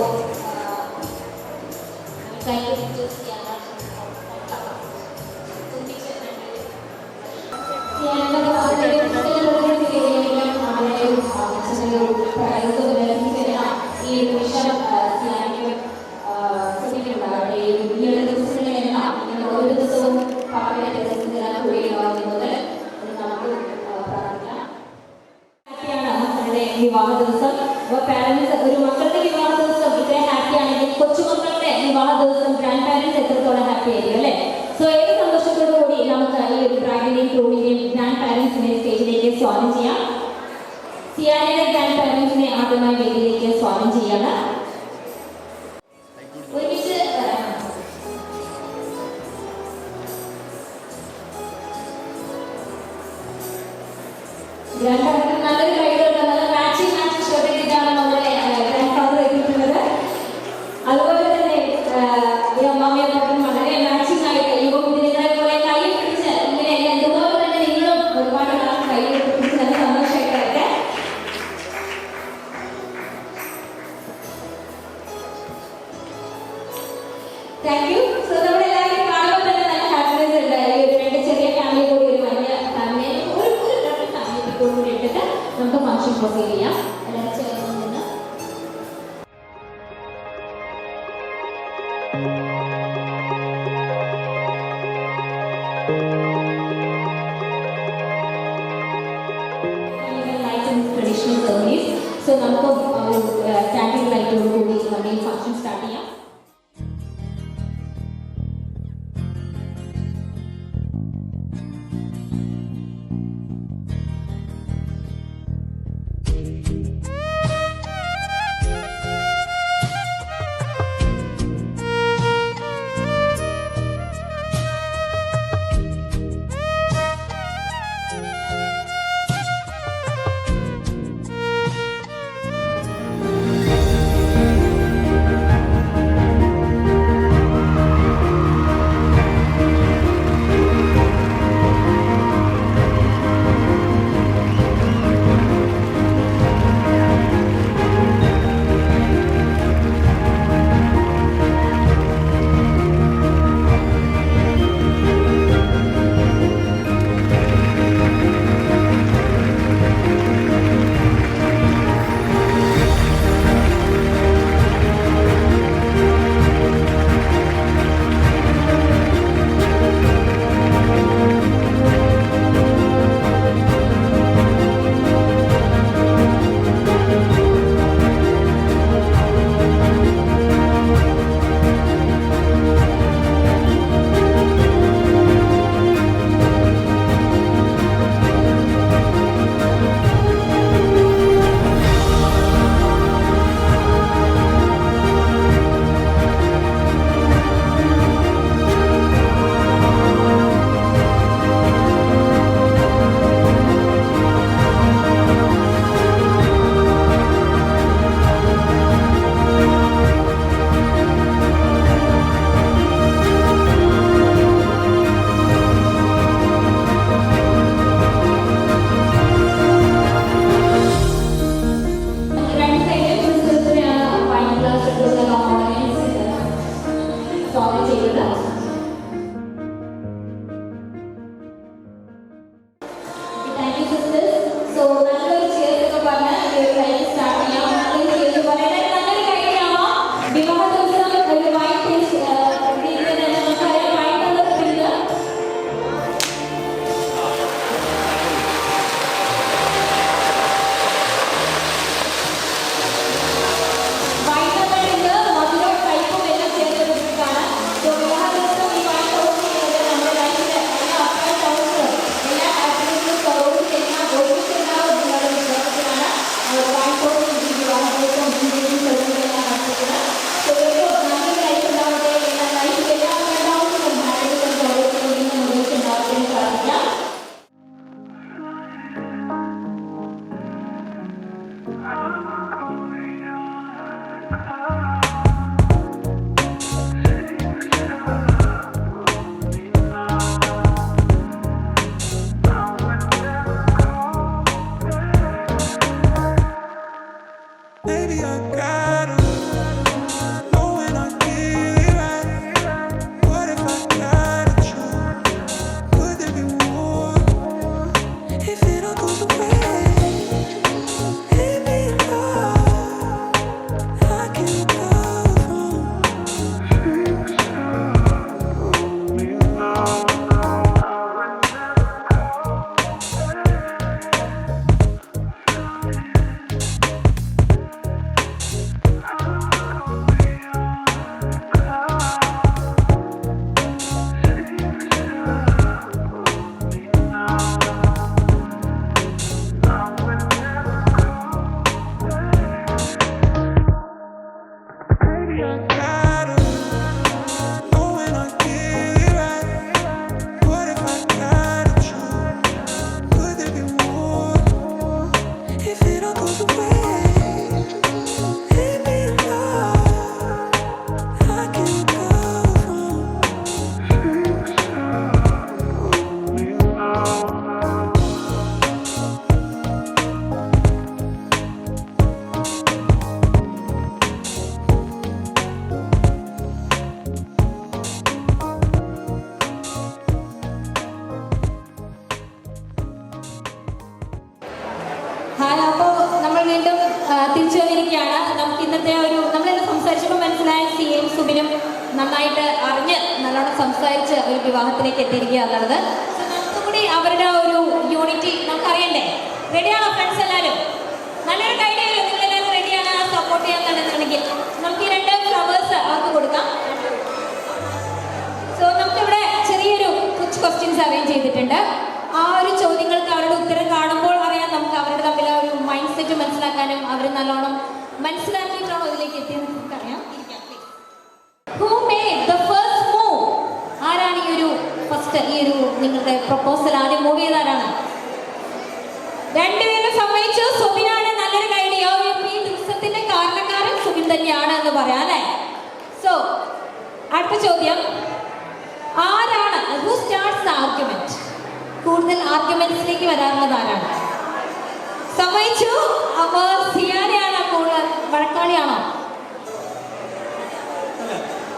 വിവാഹ ദിവസം അപ്പോൾ പാരൻസ് ഒരു മക്കളുടെ വിവാഹ ദിവസം ഇത്രയും ഹാപ്പി ആണെങ്കിൽ കൊച്ചുമക്കളുടെ വിവാഹ ദിവസം ഗ്രാൻഡ് പാരൻസ് എത്രത്തോളം ഹാപ്പി ആയിരിക്കും അല്ലേ? സോ ഏത് സന്തോഷത്തോടു കൂടി നമുക്ക് ഈ ഒരു ബ്രൈഡിന്റെയും ഗ്രൂമിന്റെയും ഗ്രാൻഡ് പാരൻസിനെ സ്റ്റേജിലേക്ക് സ്വാഗതം ചെയ്യാം. സിയാനയുടെ ഗ്രാൻഡ് പാരൻസിനെ ആദ്യമായി വേദിയിലേക്ക് സ്വാഗതം ചെയ്യാണ്. ഒരുമിച്ച് ഗ്രാൻഡ് പാരൻസ് നല്ലൊരു കൈകളുണ്ട്. നല്ല മാച്ചിങ് ഷർട്ട് ഇട്ടിട്ടാണ് നമ്മുടെ ഗ്രാൻഡ് ഫാദർ എത്തിയിട്ടുള്ളത്. അതുപോലെ തന്നെ അമ്മാമ്മ പാപ്പൻ വളരെ മാച്ചിങ് ആയിട്ട് നിങ്ങളെ പോലെ കൈ പിടിച്ച് ഇങ്ങനെ എന്തുപോലെ തന്നെ നിങ്ങളും ഒരുപാട് നാൾ കൈ പിടിച്ച് നല്ല സന്തോഷമായിട്ട് വരട്ടെ. Thank you. സോ നമ്മുടെ എല്ലാവരും കാണുമ്പോൾ തന്നെ നല്ല ഹാപ്പിനെസ് ഉണ്ട്. ഈ ഒരു രണ്ട് ചെറിയ ഫാമിലി കൂടി ഒരു വലിയ ഫാമിലി ഒരു രണ്ട് ഫാമിലി കൂടി ഇട്ടിട്ട് നമുക്ക് ഫംഗ്ഷൻ പ്രൊസീഡ് ചെയ്യാം. എല്ലാവരും ചേർന്ന് നിന്ന് ട്രഡീഷണൽ സർവീസ്. സോ നമുക്ക് ഒരു സ്റ്റാൻഡിംഗ് ലൈറ്റോട് കൂടി നമ്മുടെ ഈ ഫംഗ്ഷൻ സ്റ്റാർട്ട് ചെയ്യാം. Maybe I gotta know when I get it right. തിരിച്ചു വന്നിരിക്കുകയാണ്. നമുക്ക് ഇന്നത്തെ നമ്മളെല്ലാം സംസാരിച്ചപ്പോൾ മനസ്സിലായ സിയും സുബിനും നന്നായിട്ട് അറിഞ്ഞ് നല്ലോണം സംസാരിച്ച് ഒരു വിവാഹത്തിലേക്ക് എത്തിയിരിക്കുക എന്നുള്ളത്. നമുക്കും കൂടി അവരുടെ ഒരു യൂണിറ്റി നമുക്കറിയണ്ടേ? റെഡിയാണോ ഫ്രണ്ട്സ് എല്ലാവരും? നല്ലൊരു കൈഡി വരും. നിങ്ങളെല്ലാവരും റെഡിയാണ് സപ്പോർട്ട് ചെയ്യാന്നുണ്ടെന്നുണ്ടെങ്കിൽ നമുക്ക് ഈ 2 ഫ്ലവേഴ്സ് അവർക്ക് കൊടുക്കാം. സോ നമുക്കിവിടെ ചെറിയൊരു ക്വസ്റ്റ്യൻസ് അറേഞ്ച് ചെയ്തിട്ടുണ്ട്. ആ ഒരു ചോദ്യങ്ങൾക്ക് അവരുടെ ഉത്തരം കാണുമ്പോൾ അറിയാം നമുക്ക് അവരുടെ തമ്മിൽ ഒരു മൈൻഡ് സെറ്റ് മനസ്സിലാക്കാനും അവർ നല്ലോണം മനസ്സിലാക്കിയിട്ടാണോ ഇതിലേക്ക് എത്തിയത് നമുക്കറിയാം. Who made the first move? ആരാണ് ഈ ഒരു നിങ്ങളുടെ പ്രപ്പോസൽ ആദ്യം മൂവ് ചെയ്താരാണ്? രണ്ടുപേരും സമ്മതിച്ചു സുബിനാണ്. നല്ലൊരു ഐഡിയ. ഈ ദിവസത്തിന്റെ കാരണക്കാരൻ സുബിൻ തന്നെയാണ് എന്ന് പറയാം അല്ലേ? സോ അടുത്ത ചോദ്യം, ആരാണ് who starts the argument? കൂടുതൽ ആർഗ്യുമെന്റ്സിലേക്ക് വരാറുള്ളത് ആരാണ്? സമ്മതിച്ചു. അപ്പോൾ സിയാനെയാണ് കൂടുതൽ വഴക്കാളിയാണോ?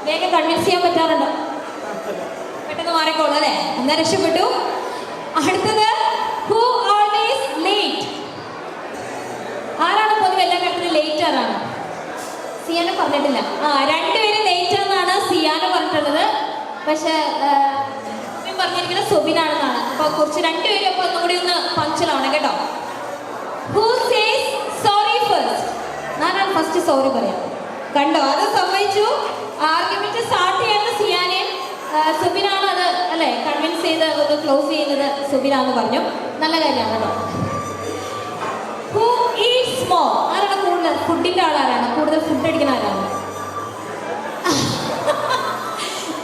വേഗം കൺവിൻസ് ചെയ്യാൻ പറ്റാറുണ്ടോ? പെട്ടെന്ന് മാറിക്കോളൂ അല്ലേ? എന്നാ രക്ഷപ്പെട്ടു. അടുത്തത്, ഹു ഓൾവേസ് ലേറ്റ്? ആരാണ് പൊതുവെ എല്ലാ കാര്യത്തിലും ലേറ്റ്? ആരാണ്? സിയാന പറഞ്ഞിട്ടില്ല. രണ്ടുപേരും ലേറ്റ് എന്നാണ് സിയാന പറഞ്ഞിട്ടുള്ളത്. പക്ഷെ പറഞ്ഞിരിക്കുന്നത് സുബിനാണെന്നാണ്. അപ്പൊ കുറച്ച് രണ്ടുപേരും അപ്പൊ ഒന്നുകൂടി ഒന്ന് പങ്ക്ച്വലാണ് കേട്ടോ. Who says sorry first? ഞാനാണ് ഫസ്റ്റ് സോറി പറയാം. കണ്ടോ? അത് സമ്മതിച്ചു. ആർഗ്യുമെന്റ് സ്റ്റാർട്ട് ചെയ്യുന്നത് സിയാനെയും സുബിനാണ്. അത് അല്ലെ കൺവിൻസ് ചെയ്ത് ഒന്ന് ക്ലോസ് ചെയ്യുന്നത് സുബിനാന്ന് പറഞ്ഞു. നല്ല കാര്യമാണ് കേട്ടോ. Who Eats more? ആരാണ് കൂടുതൽ ഫുഡിന്റെ ആളാരാണ്? കൂടുതൽ ഫുഡ് അടിക്കുന്ന ആരാണ്?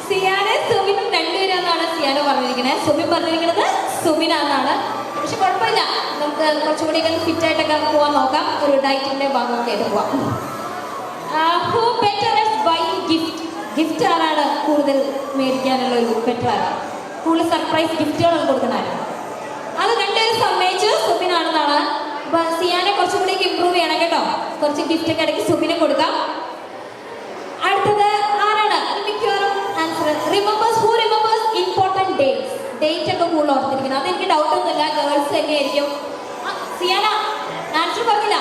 സിയാനെ സുബിനും രണ്ടുപേരെന്നാണ് സിയാന പറഞ്ഞിരിക്കുന്നത്. സുബിൻ പറഞ്ഞിരിക്കുന്നത് സുബിനാന്നാണ്. പക്ഷെ കുഴപ്പമില്ല, നമുക്ക് കുറച്ചുകൂടി ഫിറ്റ് ആയിട്ടൊക്കെ പോകാൻ നോക്കാം. ഒരു ഡയറ്റിന്റെ ഭാഗമൊക്കെ ആയിട്ട് പോവാം. Who better at buying gift? Gift ആരാണ് കൂടുതൽ മേടിക്കാനുള്ള ഒരു ബെറ്റർ ആരാണ്? കൂടുതൽ സർപ്രൈസ് ഗിഫ്റ്റുകൾ കൊടുക്കുന്ന ആരാണ്? അത് രണ്ടുപേരും സമ്മതിച്ചു സുബിനാണെന്നാണ്. അപ്പൊ സിയാനെ കുറച്ചുകൂടി ഇമ്പ്രൂവ് ചെയ്യണം കേട്ടോ. കുറച്ച് ഗിഫ്റ്റ് ഒക്കെ ഇടയ്ക്ക് സുബിനെ കൊടുക്കാം. അടുത്തത് ആരാണ്? മിക്കവാറും answer remembers. Who remembers important dates? Date ഒക്കെ കൂടുതൽ ഓർത്തിരിക്കണം. അതെനിക്ക് ഡൗട്ടൊന്നുമില്ല, ഗേൾസ് തന്നെയായിരിക്കും. സിയാന ആൻസർ പറഞ്ഞില്ല.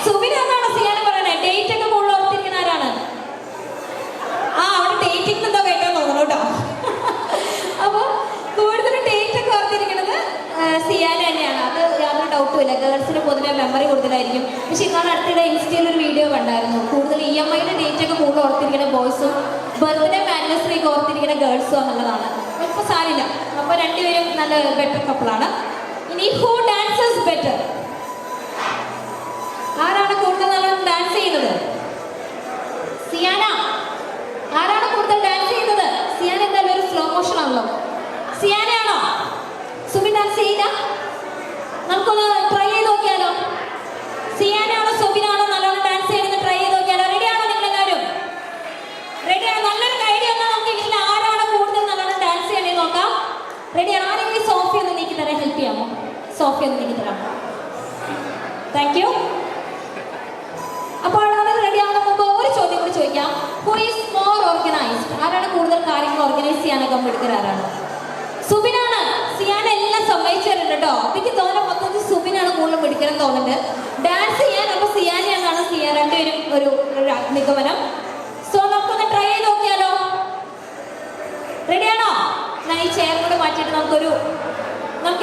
സുബിനാണ് സിയാന പറയണേ. ഡേറ്റ് ഒക്കെ കൂടുതൽ ഓർത്തിരിക്കുന്ന ആരാണ്? അവിടെ ഡേറ്റിംഗ് എന്തോ കേട്ടോ തോന്നുന്നു കേട്ടോ. അപ്പോൾ കൂടുതലും ഡേറ്റ് ഒക്കെ ഓർത്തിരിക്കുന്നത് സിയാന തന്നെയാണ്. അത് യാതൊരു ഡൗട്ടും ഇല്ല. ഗേൾസിന് പൊതുവെ മെമ്മറി കൂടുതലായിരിക്കും. പക്ഷെ ഇന്നാണ് അടുത്തിടെ ഇൻസ്റ്റയിൽ ഒരു വീഡിയോ കണ്ടായിരുന്നു. കൂടുതൽ EMIയുടെ ഡേറ്റ് ഒക്കെ കൂടുതൽ ഓർത്തിരിക്കുന്ന ബോയ്സും ബർത്ത്ഡേ ആനിവേഴ്സറി ഒക്കെ ഓർത്തിരിക്കുന്ന ഗേൾസും എന്നുള്ളതാണ്. ഇപ്പോൾ സാരില്ല. അപ്പോൾ രണ്ടുപേരും നല്ല ബെറ്റർ കപ്പിളാണ്. ഇനി ഹു ഡാൻസസ് ബെറ്റർ? ആരാണ് കൂടുതൽ നല്ലോണം ഡാൻസ് ചെയ്യുന്നത്? സിയാന. ആരാണ് കൂടുതൽ ഡാൻസ് ചെയ്യുന്നത്? സിയാന എന്തായാലും ഒരു സ്ലോ മോഷൻ ആണല്ലോ. സിയാനയാണോ? സുബിൻ ഡാൻസ് ചെയ്യില്ല? നമുക്കൊന്ന് ട്രൈ ചെയ്ത് നോക്കിയാലോ? സിയാനാണോ സുബിനാണോ നല്ലോണം ഡാൻസ് ചെയ്യുന്നത്? ട്രൈ ചെയ്ത് നോക്കിയാലോ? റെഡിയാണോ നിങ്ങളെല്ലാവരും? റെഡിയാണോ? നല്ലൊരു ഐഡിയ ഒന്നും നമുക്ക് ഇതിൽ ആരാണ് കൂടുതൽ നല്ലോണം ഡാൻസ് ചെയ്യണേ നോക്കാം. റെഡിയാണോ? ആരെങ്കിലും സോഫി ഒന്ന് നീക്കി തരാൻ ഹെൽപ്പ് ചെയ്യാമോ? സോഫി ഒന്ന് നീക്കി തരാമോ? Thank you. അപ്പോൾ അത് റെഡിയാവുന്ന മുമ്പ് ഒരു ചോദ്യം കൂടി ചോദിക്കാം. Who is more organised? ആരാണ് കൂടുതൽ കാര്യങ്ങൾ ഓർഗനൈസ് ചെയ്യാനൊക്കെ മിടുക്കർ? ആരാണ്? സുബിനാണ്. സിയാന എല്ലാം സമ്മതിച്ചിട്ടുണ്ട് കേട്ടോ. എനിക്ക് തോന്നുന്നു മൊത്തത്തിൽ സുബിനാണ് കൂടുതൽ മിടുക്കരെന്ന് തോന്നുന്നുണ്ട്. ഡാൻസ് ചെയ്യാൻ അപ്പോൾ സിയാനെന്നാണ് രണ്ടുപേരും ഒരു നിഗമനം. സോ നമുക്കൊന്ന് ട്രൈ ചെയ്ത് നോക്കിയാലോ? റെഡിയാണോ? ഞാൻ ഈ ചെയർ കൂടെ മാറ്റിയിട്ട് നമുക്ക്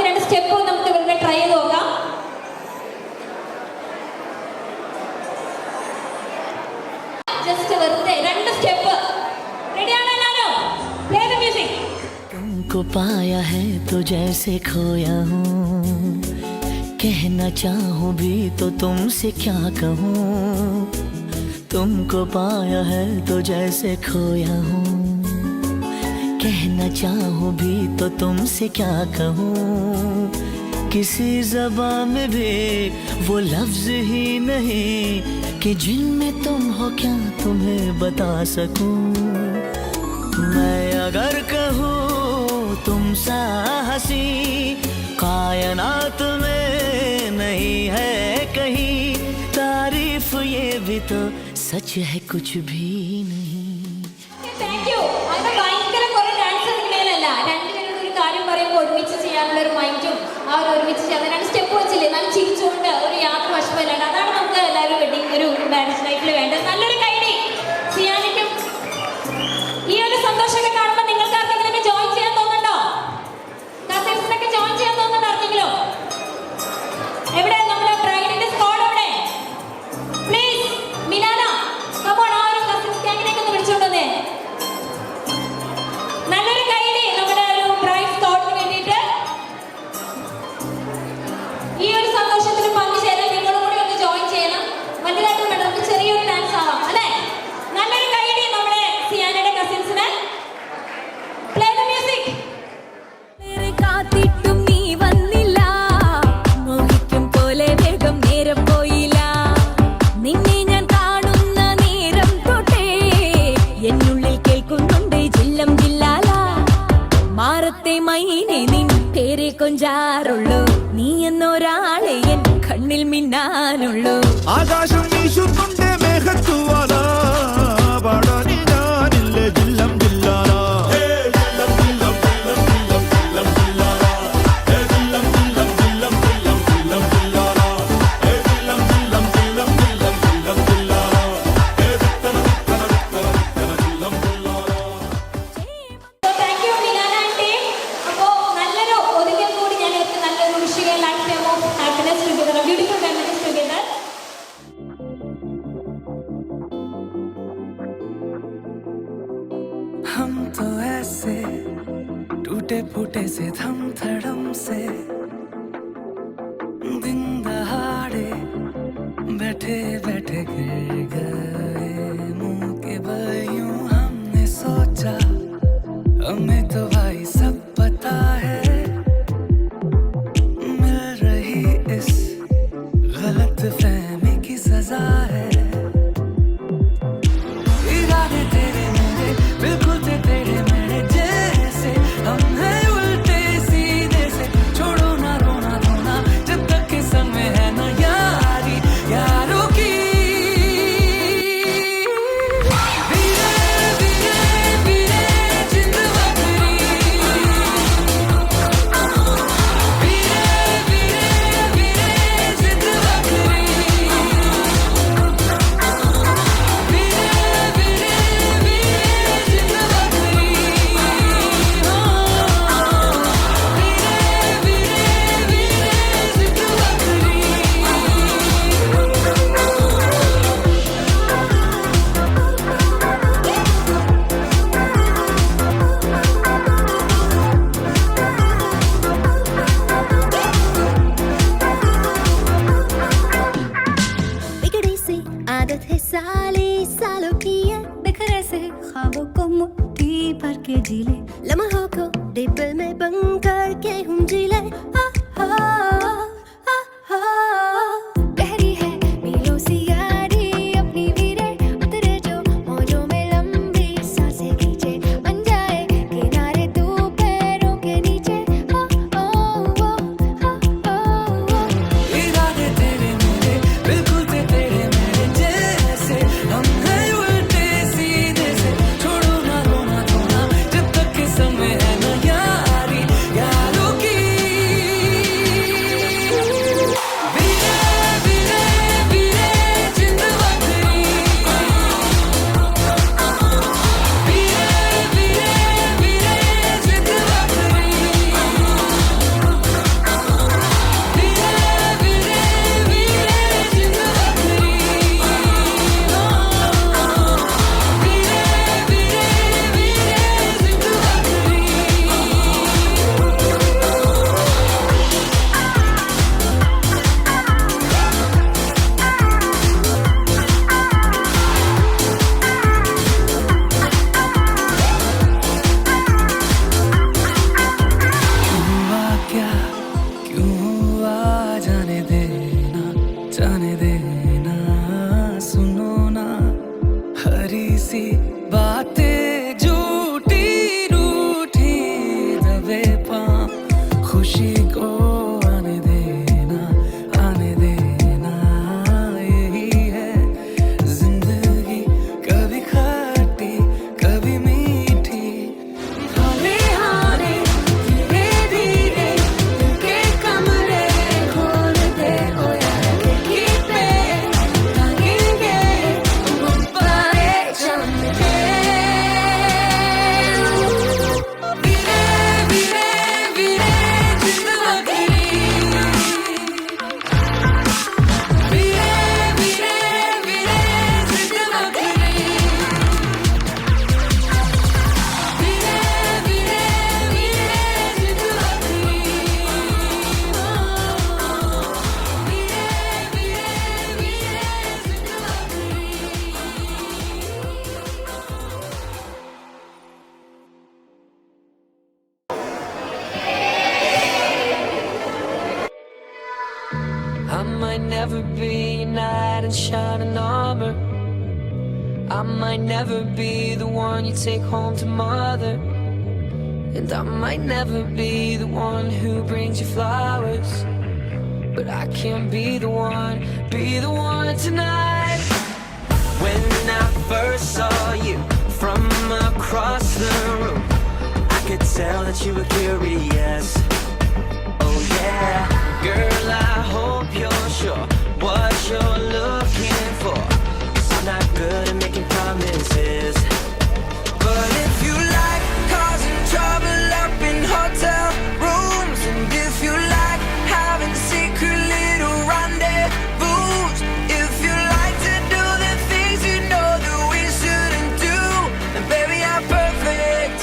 2 സ്റ്റെപ്പ് നമുക്ക് ഇവരുടെ ട്രൈ ചെയ്ത് നോക്കാം. ജസ്റ്റ് വെറുതെ 2 സ്റ്റെപ്പ്. റെഡിയാണോ എല്ലാവരും? Play the music. तुमको पाया है तो जैसे खोया हूँ, कहना चाहूँ भी तो तुमसे क्या कहूँ। तुमको पाया है तो जैसे खोया हूँ, कहना चाहूँ भी तो तुमसे क्या कहूँ। किसी ज़बान में भी वो लफ्ज़ ही नहीं कि जिनमें तुम हो क्या तुम्हें बता सकूँ। मैं अगर कहूँ तुम सा हंसी कायनात में नहीं है कहीं, तारीफ ये भी तो सच है कुछ भी नहीं. Thank you. അങ്ങനെ ഭയങ്കര കുറെ ഡാൻസ് കളിക്കണേലല്ല. രണ്ടുപേരും ഒരു കാര്യം പറയുമ്പോൾ ഒരുമിച്ച് ചെയ്യാനുള്ള ഒരു മൈൻഡും ഒരുമിച്ച് ചെയ്യാൻ 2 സ്റ്റെപ്പ് വെച്ചില്ലേ? ഞാൻ ചിരിച്ചുകൊണ്ട് ഒരു യാത്ര എൻ കണ്ണിൽ മിന്നാനുള്ളൂ. ആകാശം വീശുന്നുണ്ട് മേഘത്തുവാല പാടാനി ഞാനില്ലേ ജില്ലം ജില്ലാല താങ്ക് യു മിനാന ആൻറ്റി. അപ്പോൾ നല്ലൊരു ഒരിക്കൽ കൂടി ഞാൻ നല്ലൊരു വിഷയ life time of happiness together, beautiful memories together. हम तो ऐसे टूटे फूटे से धम धड़म से दिन दहाड़े बैठे बैठे गिर गए मुंह के बल यूं हमने सोचा हमें तो भाई सब पता है मिल रही इस गलत फहमी की सजा है इरादे तेरे मेरे बिल्कुल तेरे मेरे जैसे हम हैं उल्टे सीधे से छोड़ो ना रोना धोना जब तक के संग में है ना यारी यारों की वीरे वीरे वीरे जिंद बकरी वीरे वीरे वीरे जिंद बकरी बिगड़ी सी आदत है साले सालों की है बिखरे से ख्वाबों को मुट्ठी भर के जी ले लम्हों को डिब्बे में बंद करके हम जी ले गहरी है मीलों सी यारी अपनी वीरे उतरे जो मौजों में लंबी सांसें खींचे बन जाए किनारे तू पैरों के नीचे इरादे तेरे मेरे बिल्कुल तेरे मेरे जैसे हम हैं उल्टे सीधे से छोड़ो ना रोना धोना जब तक के समय है ना यारी यारों की वीरे वीरे वीरे जिंद बकरी वीरे वीरे वीरे जिंद बकरी वीरे वीरे वीरे जिंद बकरी वीरे वीरे वीरे जिंद बकरी हुआ क्या क्यों हुआ जाने देना सुनो ना हरी सी बातें झूठी रूठी दबे पाँव खुशी को आने देना यही है जिंदगी कभी खट्टी कभी मीठी हारे हारे धीरे धीरे दिल के कमरे खोल दे ओ यार खिड़की पे टांगेंगे गुब्बारे चमके वीरे वीरे वीरे जिंद बकरी वीरे वीरे वीरे जिंद बकरी वीरे वीरे वीरे जिंद बकरी I might never be a knight in shining armor. I might never be the one you take home to mother. And I might never be the one who brings you flowers. but I can't be the one tonight. When I first saw you from across the room, I could tell that you were curious. Oh yeah, girl, I hope you're sure what you're looking for, 'cause I'm not good at making promises. But if you like causing trouble up in hotel rooms, and if you like having secret little rendezvous, if you like to do the things you know that we shouldn't do, then baby, I'm perfect.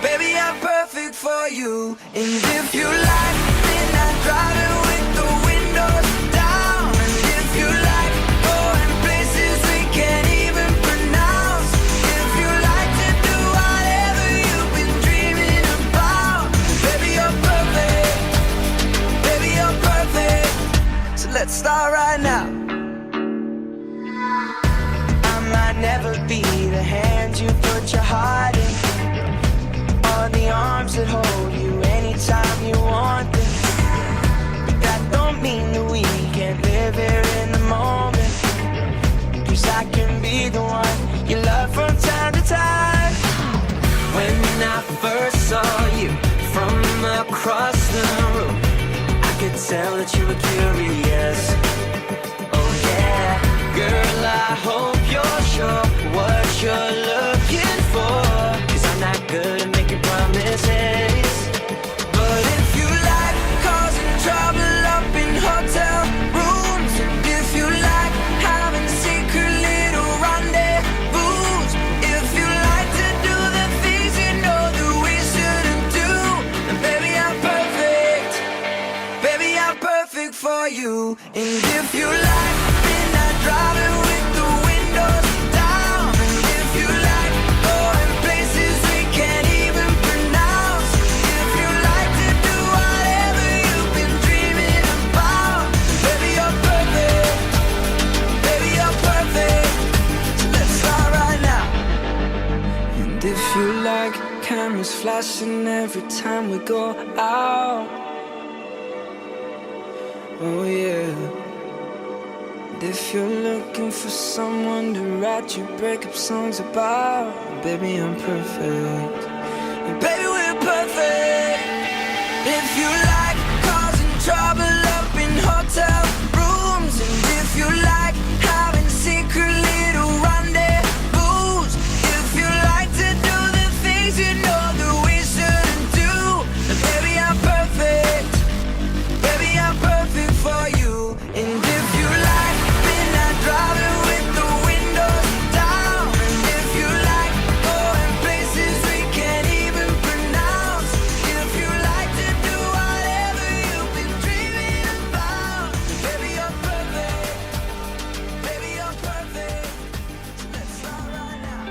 Baby, I'm perfect for you. And if you like midnight driving with the windows down, and if you like going places we can't even pronounce, if you like to do whatever you've been dreaming about, baby, you're perfect. Baby, you're perfect. So let's start right now. I might never be the hand you put your heart in, or the arms that hold you anytime you want them. But that don't mean that we can't live here in the moment, 'cause I can be the one you love from time to time. When I first saw you from across the room, I could tell that you were curious. Oh yeah, girl, I hope you're sure what you're looking for, 'cause I'm not good at making promises. But if you like causing trouble up in hotel rooms, and if you like having secret little rendezvous, if you like to do the things you know that we shouldn't do, then baby, I'm perfect. Baby, I'm perfect for you. And if you like midnight driving with the windows down, and if you like going places we can't even pronounce, if you like to do whatever you've been dreaming about, baby, you're perfect. Baby, you're perfect. So let's start right now. And if you like cameras flashing every time we go out, oh yeah. And if you're looking for someone to write your breakup songs about, baby, I'm perfect. And baby, we're perfect. If you like causing trouble up in hotel rooms, and if you like having secret little rendezvous, if you like to do the things you know that we shouldn't do, then baby, I'm perfect. Baby, I'm perfect for you. And if you like midnight driving with the windows down, and if you like going places we can't even pronounce, if you like to do whatever you've been dreaming about, baby, you're perfect. Baby, you're perfect. So let's start right now.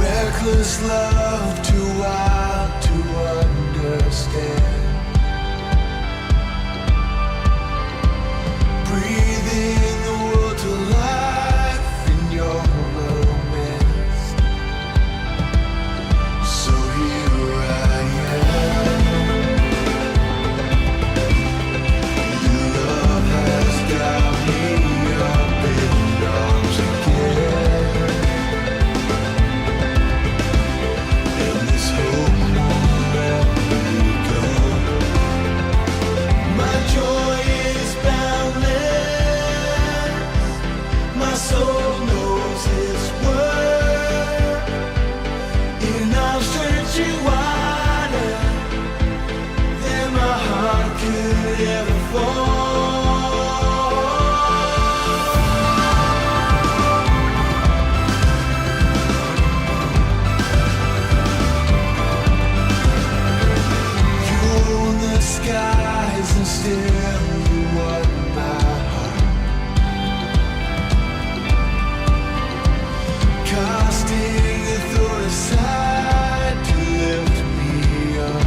Reckless love, too wild to understand. Breathing the world to life in your romance. So here I am. Your love has got me up in arms again. And this hope won't let me go. My joy is boundless. My soul knows its worth. And I'm searching wider than my heart could ever fall. You own the skies and still you want my heart. Casting the thought aside to lift me up.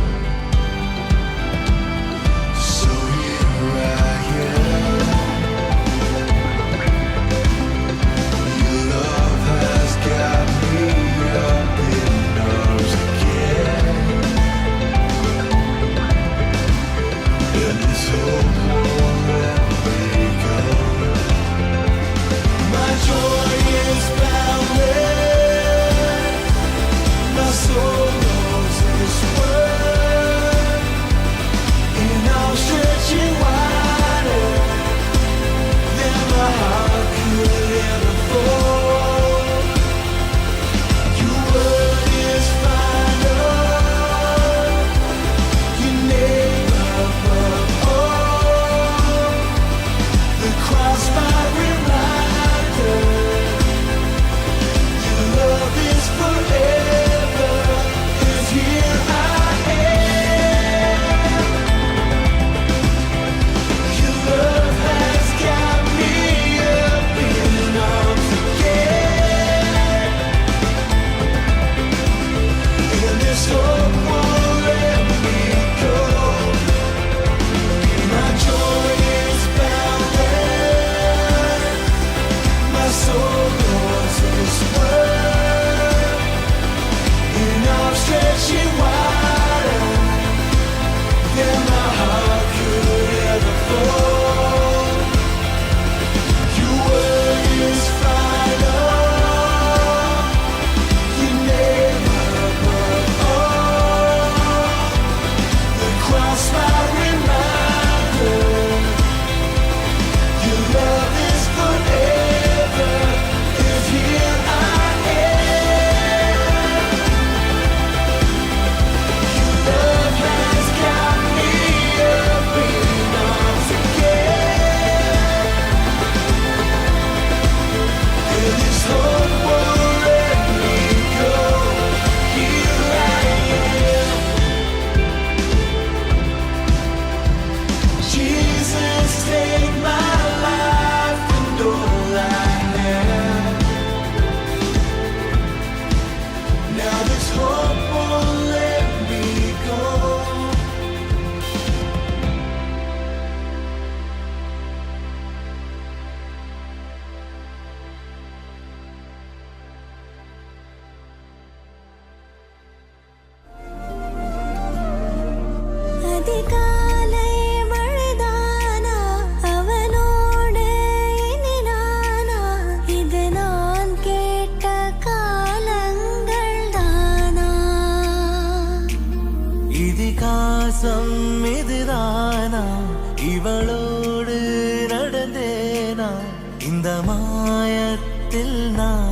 இவளோடு நடந்தேனா இந்த மாயத்தில் நான்